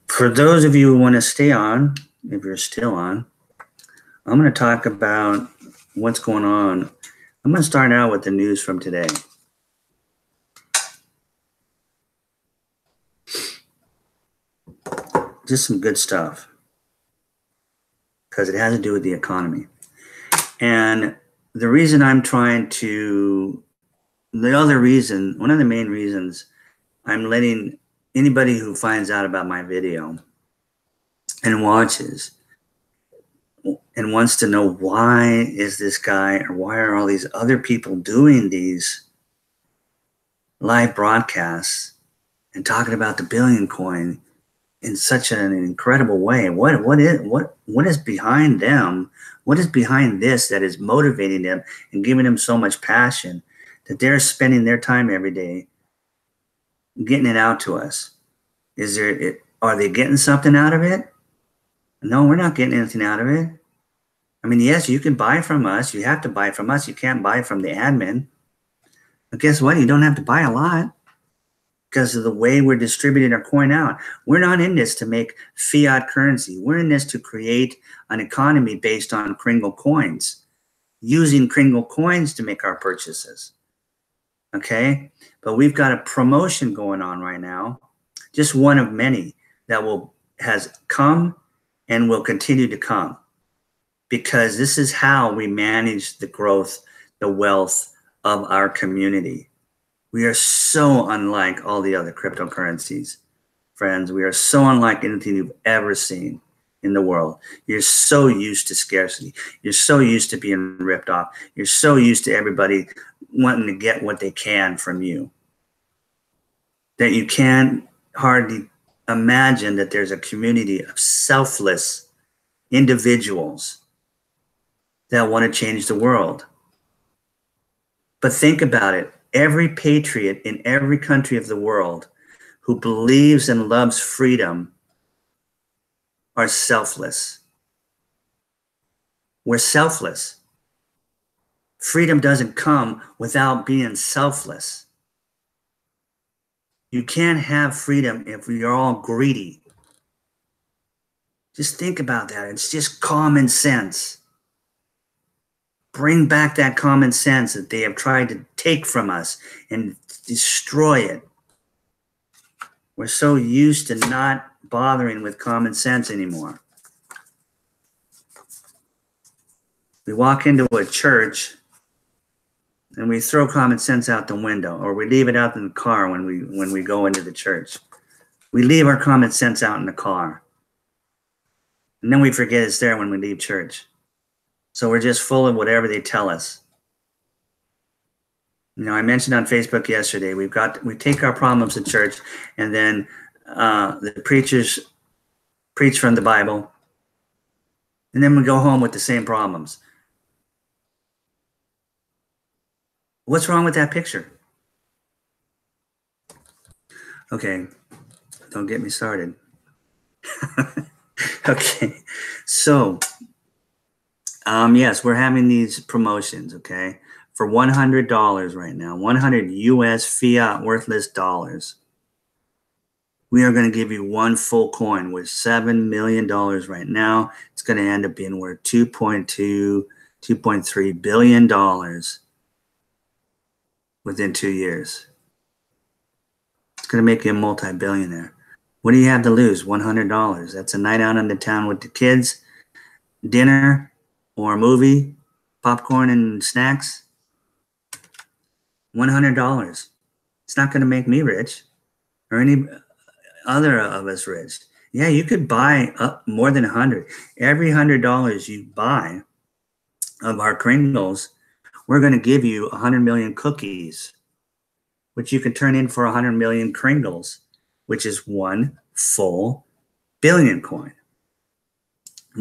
for those of you who want to stay on, if you're still on, I'm going to talk about what's going on. I'm going to start out with the news from today. Just some good stuff, because it has to do with the economy. And the reason I'm trying to, one of the main reasons I'm letting anybody who finds out about my video and watches and wants to know why is this guy or why are all these other people doing these live broadcasts and talking about the billion coin in such an incredible way. What is behind them? What is behind this that is motivating them and giving them so much passion that they're spending their time every day getting it out to us? Are they getting something out of it? No, we're not getting anything out of it. I mean, yes, you can buy from us. You have to buy from us. You can't buy from the admin. But guess what? You don't have to buy a lot because of the way we're distributing our coin out. We're not in this to make fiat currency. We're in this to create an economy based on Kringle coins, using Kringle coins to make our purchases. Okay? But we've got a promotion going on right now, just one of many that has come and will continue to come, because this is how we manage the growth, the wealth of our community. We are so unlike all the other cryptocurrencies, friends. We are so unlike anything you've ever seen in the world. You're so used to scarcity. You're so used to being ripped off. You're so used to everybody wanting to get what they can from you that you can't hardly imagine that there's a community of selfless individuals that want to change the world. But think about it. Every patriot in every country of the world who believes and loves freedom are selfless. We're selfless. Freedom doesn't come without being selfless. You can't have freedom if you're all greedy. Just think about that. It's just common sense. Bring back that common sense that they have tried to take from us and destroy it. We're so used to not bothering with common sense anymore. We walk into a church and we throw common sense out the window, or we leave it out in the car when we go into the church. We leave our common sense out in the car. And then we forget it's there when we leave church. So we're just full of whatever they tell us. You know, I mentioned on Facebook yesterday, we take our problems to church, and then the preachers preach from the Bible, and then we go home with the same problems. What's wrong with that picture? Okay, don't get me started. Okay, so yes, we're having these promotions, okay, for $100 right now, 100 US fiat worthless dollars. We are going to give you one full coin with $7 million right now. It's going to end up being worth $2.3 billion within 2 years. It's going to make you a multi-billionaire. What do you have to lose? $100. That's a night out in the town with the kids, dinner or a movie, popcorn and snacks. $100. It's not going to make me rich or any other of us rich. Yeah, you could buy up more than 100. Every $100 you buy of our Kringles, we're going to give you 100 million cookies, which you can turn in for 100 million Kringles, which is one full billion coin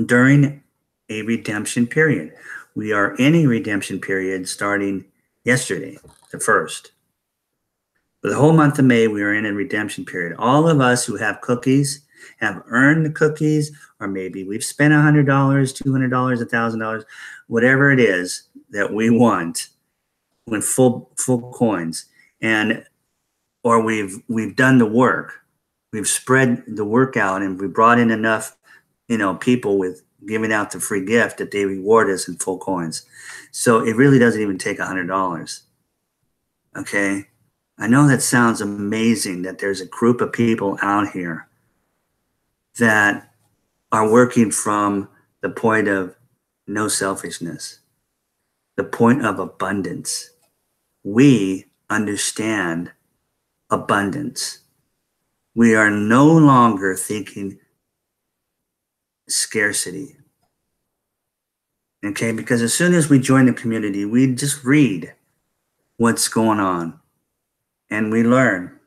during a redemption period. We are in a redemption period starting yesterday, the 1st. For the whole month of May, we are in a redemption period. All of us who have cookies have earned the cookies, or maybe we've spent $100, $200, $1,000, whatever it is that we want with full coins, or we've done the work. We've spread the work out, and we brought in enough, people with giving out the free gift that they reward us in full coins. So it really doesn't even take $100. Okay. I know that sounds amazing that there's a group of people out here that are working from the point of no selfishness, the point of abundance. We understand abundance. We are no longer thinking scarcity. Okay, because as soon as we join the community, we just read what's going on. And we learn,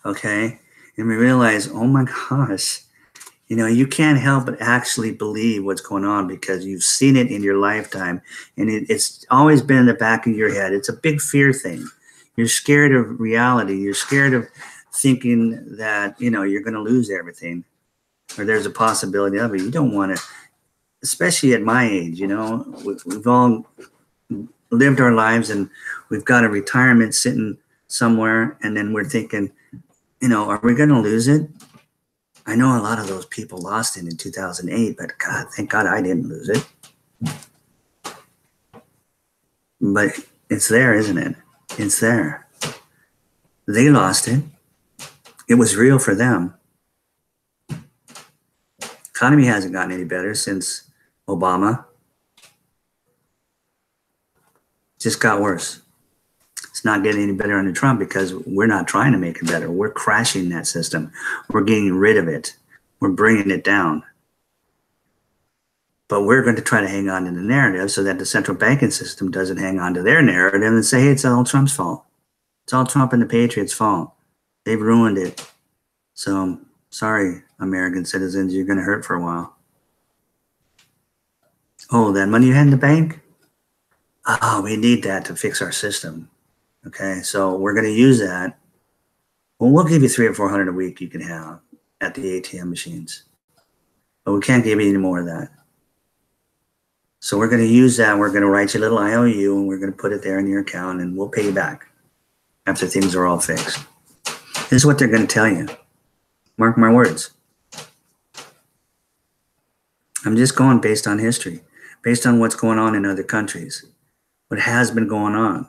okay? And we realize, oh my gosh, you can't help but actually believe what's going on because you've seen it in your lifetime. And it's always been in the back of your head. It's a big fear thing. You're scared of reality. You're scared of thinking that, you're going to lose everything or there's a possibility of it. You don't want to, especially at my age, we've all lived our lives and we've got a retirement sitting somewhere, and then we're thinking, are we going to lose it? I know a lot of those people lost it in 2008, but God, thank God I didn't lose it. But it's there, isn't it? It's there. They lost it. It was real for them. Economy hasn't gotten any better since Obama. Just got worse. It's not getting any better under Trump because we're not trying to make it better. We're crashing that system. We're getting rid of it. We're bringing it down. But we're going to try to hang on to the narrative so that the central banking system doesn't hang on to their narrative and say, hey, it's all Trump's fault. It's all Trump and the Patriots' fault. They've ruined it. So, sorry, American citizens, you're going to hurt for a while. Oh, that money you had in the bank? Oh, we need that to fix our system. Okay, so we're going to use that. Well, we'll give you $300 or $400 a week you can have at the ATM machines. But we can't give you any more of that. So we're going to use that. We're going to write you a little IOU, and we're going to put it there in your account, and we'll pay you back after things are all fixed. This is what they're going to tell you. Mark my words. I'm just going based on history, based on what's going on in other countries, what has been going on.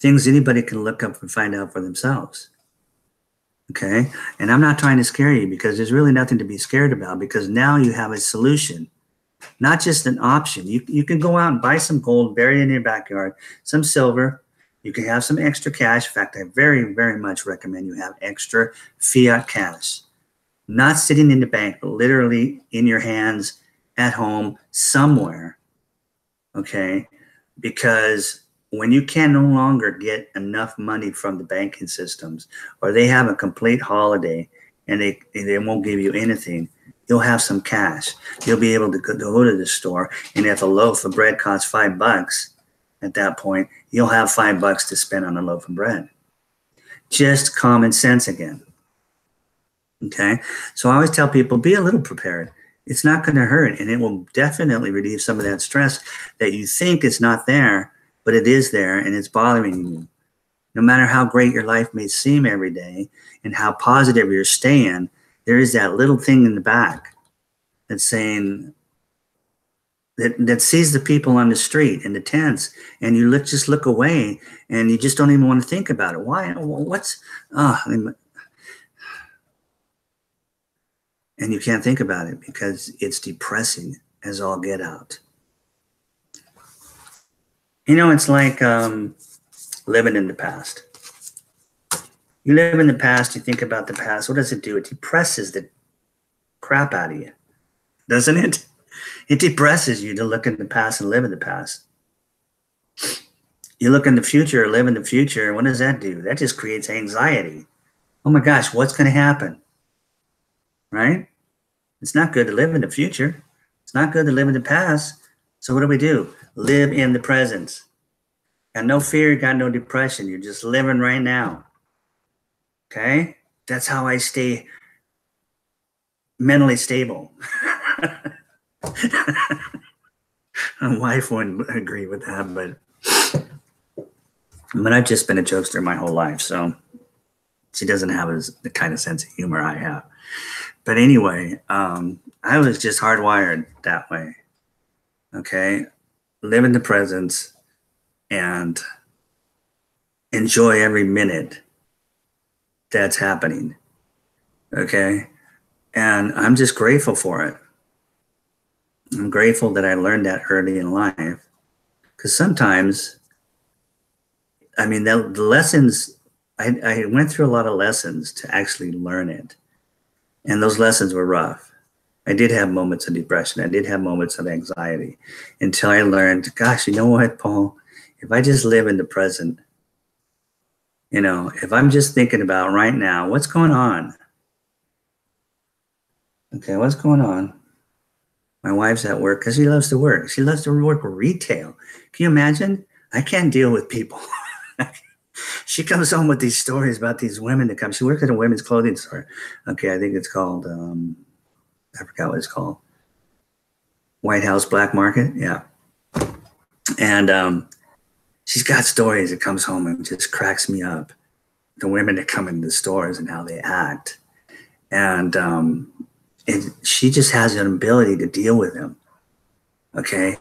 Things anybody can look up and find out for themselves. Okay? And I'm not trying to scare you because there's really nothing to be scared about because now you have a solution. not just an option. You can go out and buy some gold, bury it in your backyard, some silver. You can have some extra cash. In fact, I very, very much recommend you have extra fiat cash, not sitting in the bank, but literally in your hands at home somewhere. Okay. Because when you can no longer get enough money from the banking systems, or they have a complete holiday and they won't give you anything, you'll have some cash. You'll be able to go to the store, and if a loaf of bread costs $5, at that point, you'll have $5 to spend on a loaf of bread. Just common sense again. Okay? So I always tell people, be a little prepared. It's not going to hurt, and it will definitely relieve some of that stress that you think is not there, but it is there, and it's bothering you. No matter how great your life may seem every day and how positive you're staying, there is that little thing in the back that's saying, that sees the people on the street in the tents, and you just look away, and you just don't even want to think about it. Why? And you can't think about it because it's depressing as all get out. You know, it's like living in the past. You live in the past, you think about the past. What does it do? It depresses the crap out of you, doesn't it? It depresses you to look in the past and live in the past. You look in the future or live in the future, what does that do? That just creates anxiety. Oh my gosh, what's going to happen? Right? It's not good to live in the future. It's not good to live in the past. So what do? Live in the present. Got no fear, got no depression. You're just living right now. Okay? That's how I stay mentally stable. My wife wouldn't agree with that, but I've just been a jokester my whole life, so she doesn't have the kind of sense of humor I have. But anyway, I was just hardwired that way. Okay? Live in the present and enjoy every minute that's happening. Okay? And I'm just grateful for it. I'm grateful that I learned that early in life, because sometimes, I mean, the lessons, I went through a lot of lessons to actually learn it. And those lessons were rough. I did have moments of depression. I did have moments of anxiety until I learned, gosh, you know what, Paul, if I just live in the present, you know, if I'm just thinking about right now, what's going on? Okay, what's going on? My wife's at work because she loves to work. She loves to work retail. Can you imagine? I can't deal with people. She comes home with these stories about these women that come. She works at a women's clothing store. Okay, I think it's called, I forgot what it's called. White House Black Market, yeah. And she's got stories that comes home and just cracks me up. The women that come into the stores and how they act. And she just has an ability to deal with them, okay?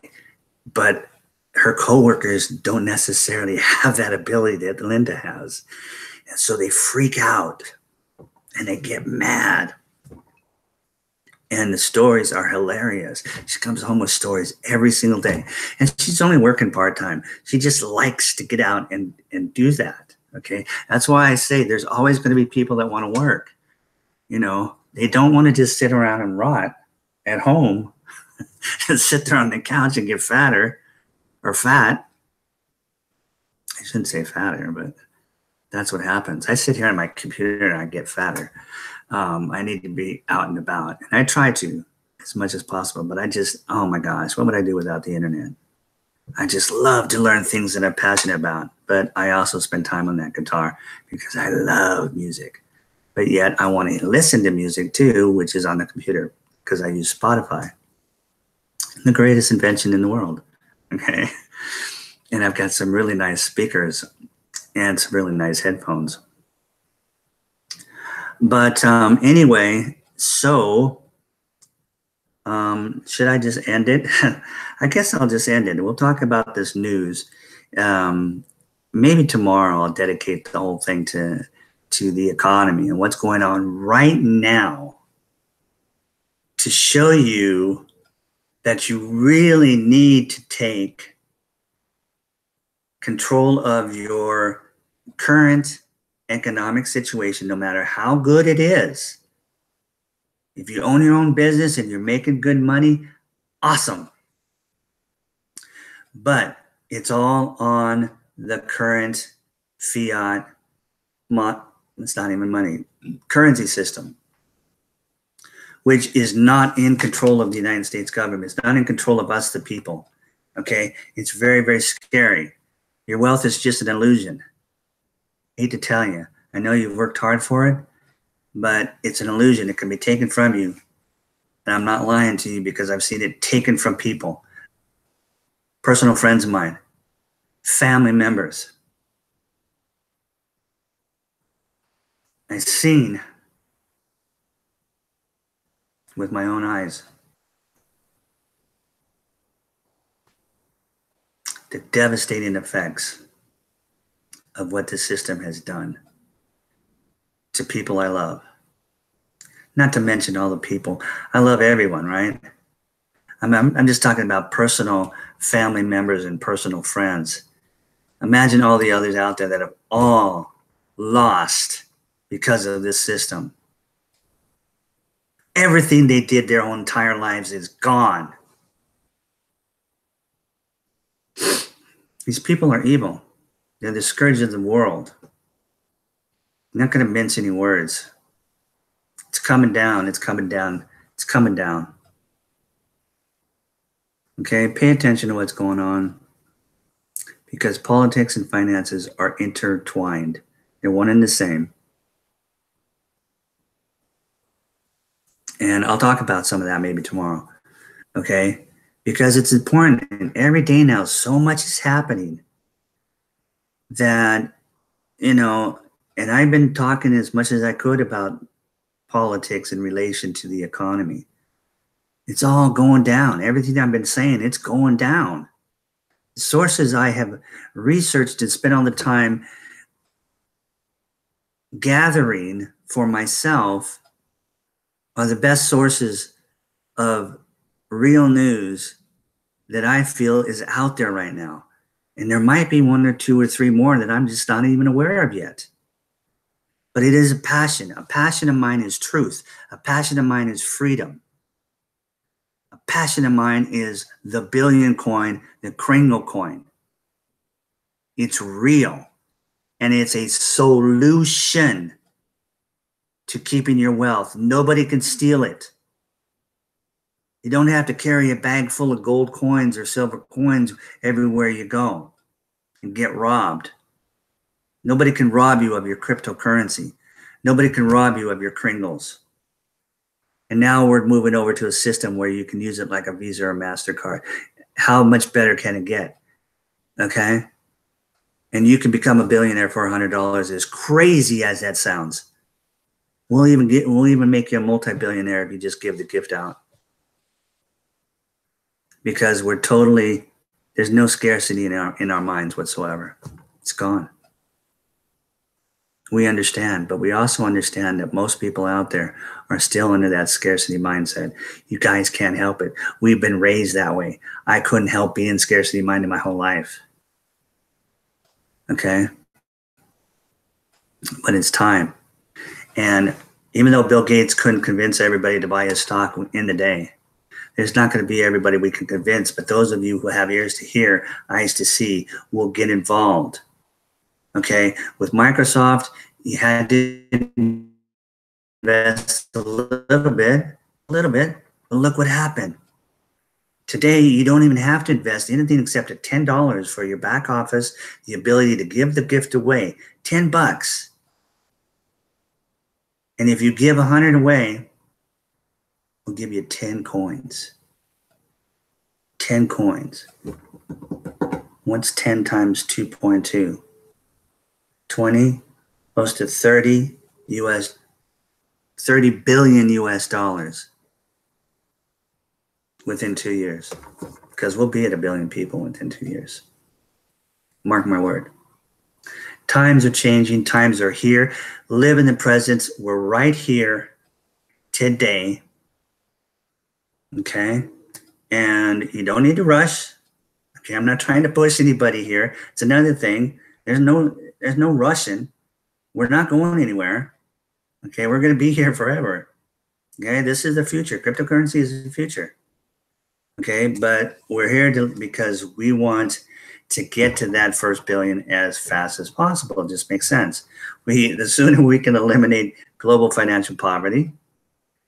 But her coworkers don't necessarily have that ability that Linda has. And so they freak out and they get mad. And the stories are hilarious. She comes home with stories every single day. And she's only working part-time. She just likes to get out and do that, okay? That's why I say there's always going to be people that want to work, you know? They don't want to just sit around and rot at home and sit there on the couch and get fatter or fat. I shouldn't say fatter, but that's what happens. I sit here on my computer and I get fatter. I need to be out and about. And I try to as much as possible, but I just, oh my gosh, what would I do without the internet? I just love to learn things that I'm passionate about, but I also spend time on that guitar because I love music. But yet I want to listen to music too, which is on the computer because I use Spotify. The greatest invention in the world, okay? And I've got some really nice speakers and some really nice headphones. But anyway, so should I just end it? I guess I'll just end it. We'll talk about this news. Maybe tomorrow I'll dedicate the whole thing to the economy and what's going on right now to show you that you really need to take control of your current economic situation, no matter how good it is. If you own your own business and you're making good money, awesome. But it's all on the current fiat, it's not even money, currency system, which is not in control of the United States government. It's not in control of us, the people. Okay? It's very, very scary. Your wealth is just an illusion. I hate to tell you. I know you've worked hard for it, but it's an illusion. It can be taken from you. And I'm not lying to you because I've seen it taken from people. Personal friends of mine, family members. I've seen with my own eyes the devastating effects of what the system has done to people I love. Not to mention all the people. I love everyone, right? I'm just talking about personal family members and personal friends. Imagine all the others out there that have all lost because of this system. Everything they did their whole entire lives is gone. These people are evil. They're the scourge of the world. I'm not going to mince any words. It's coming down. It's coming down. It's coming down. Okay, pay attention to what's going on, because politics and finances are intertwined. They're one and the same. And I'll talk about some of that maybe tomorrow. Okay, because it's important. And every day now, so much is happening that, you know, and I've been talking as much as I could about politics in relation to the economy. It's all going down. Everything I've been saying, it's going down. The sources I have researched and spent all the time gathering for myself are the best sources of real news that I feel is out there right now. And there might be one or two or three more that I'm just not even aware of yet. But it is a passion. A passion of mine is truth. A passion of mine is freedom. A passion of mine is the billion coin, the Kringle coin. It's real. And it's a solution to keeping your wealth. Nobody can steal it. You don't have to carry a bag full of gold coins or silver coins everywhere you go and get robbed. Nobody can rob you of your cryptocurrency. Nobody can rob you of your Kringles. And now we're moving over to a system where you can use it like a Visa or MasterCard. How much better can it get? Okay? And you can become a billionaire for $100, as crazy as that sounds. We'll even make you a multi-billionaire if you just give the gift out. Because there's no scarcity in our minds whatsoever. It's gone. We understand, but we also understand that most people out there are still under that scarcity mindset. You guys can't help it. We've been raised that way. I couldn't help being scarcity minded my whole life. Okay? But it's time. And even though Bill Gates couldn't convince everybody to buy his stock in the day, there's not going to be everybody we can convince, but those of you who have ears to hear, eyes to see, will get involved. Okay, with Microsoft, you had to invest a little bit, but look what happened. Today, you don't even have to invest anything except at $10 for your back office, the ability to give the gift away, $10. And if you give 100 away, we'll give you 10 coins. 10 coins. What's 10 times 2.2? 20, close to 30 billion US dollars within 2 years, because we'll be at 1 billion people within 2 years. Mark my word. Times are changing. Times are here. Live in the present. We're right here today. Okay. and you don't need to rush. Okay, I'm not trying to push anybody here. It's another thing. There's no rushing. We're not going anywhere. Okay, we're going to be here forever. Okay, this is the future. Cryptocurrency is the future. Okay, but we're here because we want to get to that first billion as fast as possible. It just makes sense. The sooner we can eliminate global financial poverty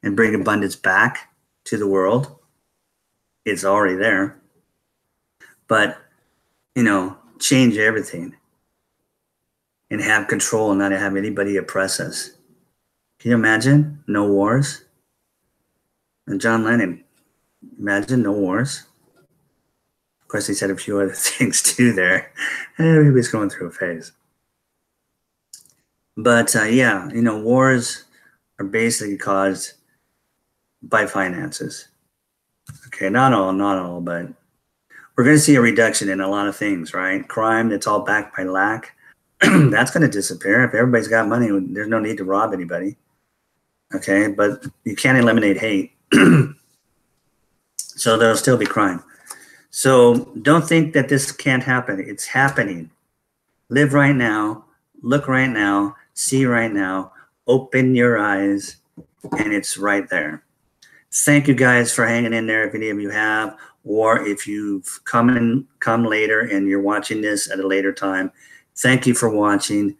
and bring abundance back to the world, it's already there. But, change everything and have control and not have anybody oppress us. Can you imagine? No wars? And John Lennon, imagine no wars. Of course, he said a few other things too there. Everybody's going through a phase. But wars are basically caused by finances. Okay, not all, but we're going to see a reduction in a lot of things, right? Crime that's all backed by lack, that's going to disappear. If everybody's got money, there's no need to rob anybody. Okay, but you can't eliminate hate. So there'll still be crime. So don't think that this can't happen. It's happening. Live right now, look right now, see right now, open your eyes, and it's right there. Thank you guys for hanging in there if any of you have, or if you've come later and you're watching this at a later time. Thank you for watching,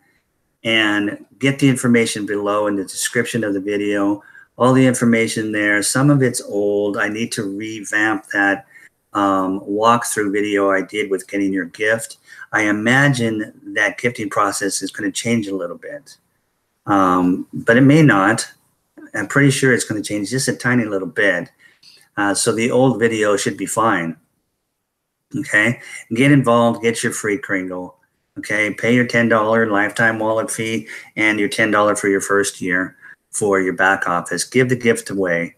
and get the information below in the description of the video. All the information there. Some of it's old. I need to revamp that walkthrough video I did with getting your gift. I imagine that gifting process is going to change a little bit, but it may not. I'm pretty sure it's going to change just a tiny little bit. So the old video should be fine. Okay, get involved, get your free Kringle. Okay, pay your $10 lifetime wallet fee and your $10 for your first year for your back office. Give the gift away.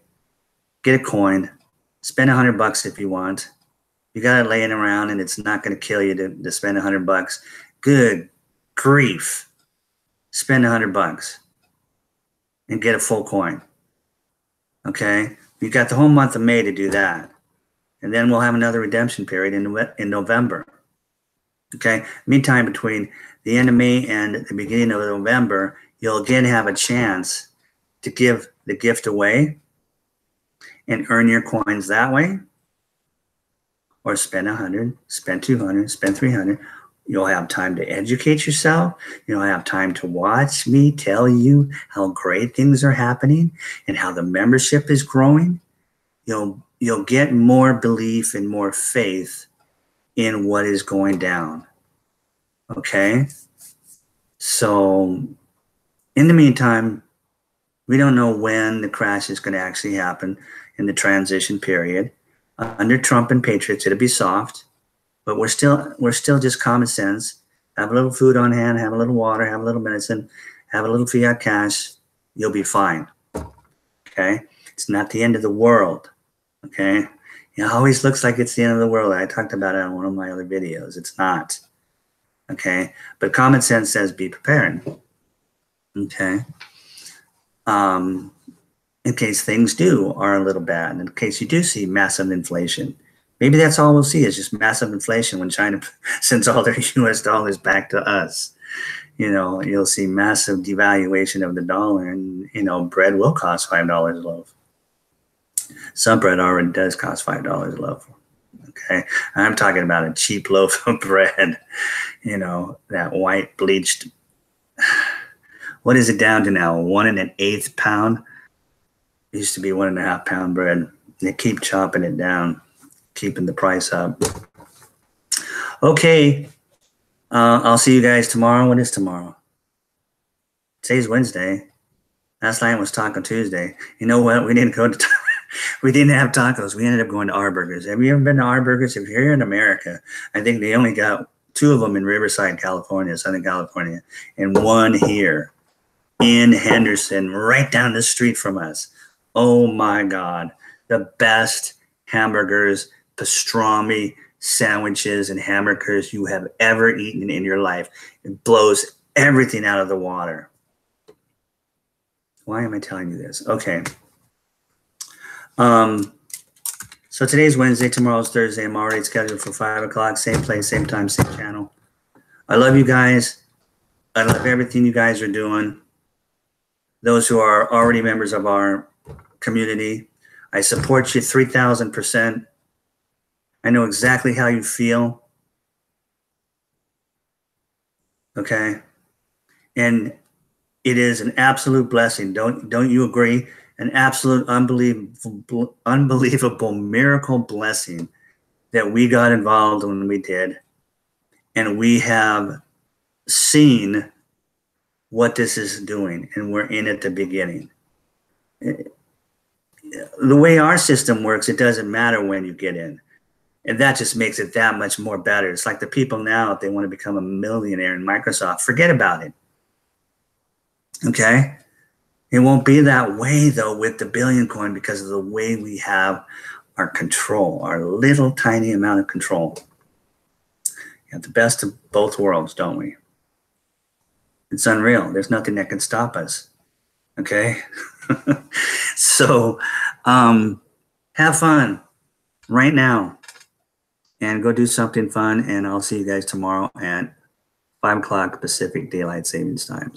Get a coin. Spend $100 if you want. You got it laying around and it's not going to kill you to spend $100. Good grief. Spend $100 and get a full coin. Okay, you got the whole month of May to do that, and then we'll have another redemption period in November. Okay, meantime, between the end of May and the beginning of November, you'll again have a chance to give the gift away and earn your coins that way, or spend 100, spend 200, spend 300. You'll have time to educate yourself. You'll have time to watch me tell you how great things are happening and how the membership is growing. You'll get more belief and more faith in what is going down. Okay? So in the meantime, we don't know when the crash is going to actually happen in the transition period. Under Trump and Patriots, it'll be soft, but we're still just common sense. Have a little food on hand, have a little water, have a little medicine, have a little fiat cash. You'll be fine. Okay? It's not the end of the world. Okay? It always looks like it's the end of the world. I talked about it on one of my other videos. It's not. Okay? But common sense says be prepared. Okay? In case things are a little bad, in case you do see massive inflation. Maybe that's all we'll see is just massive inflation when China sends all their US dollars back to us. You'll see massive devaluation of the dollar, and, bread will cost $5 a loaf. Some bread already does cost $5 a loaf. Okay. I'm talking about a cheap loaf of bread, that white bleached. What is it down to now? 1 1/8 pound? It used to be 1.5 pound bread. They keep chopping it down, keeping the price up. Okay. I'll see you guys tomorrow. What is tomorrow? Today's Wednesday. Last night was Taco Tuesday. You know what? We didn't have tacos. We ended up going to R Burgers. Have you ever been to R Burgers? If you're here in America, I think they only got 2 of them in Riverside, California, Southern California, and 1 here in Henderson, right down the street from us. Oh my God. The best hamburgers, pastrami sandwiches, and hamburgers you have ever eaten in your life. It blows everything out of the water. Why am I telling you this? Okay. So today's Wednesday, tomorrow's Thursday. I'm already scheduled for 5 o'clock, same place, same time, same channel. I love you guys. I love everything you guys are doing. Those who are already members of our community, I support you 3,000%. I know exactly how you feel. Okay? And it is an absolute blessing. Don't you agree? An absolute unbelievable miracle blessing that we got involved when we did. And we have seen what this is doing, and we're in at the beginning. The way our system works, it doesn't matter when you get in. And that just makes it that much more better. It's like the people now, if they want to become a millionaire in Microsoft, forget about it. Okay? It won't be that way, though, with the Billion Coin because of the way we have our control, our little tiny amount of control. We have the best of both worlds, don't we? It's unreal. There's nothing that can stop us. Okay? So have fun right now and go do something fun. And I'll see you guys tomorrow at 5 o'clock Pacific Daylight Savings Time.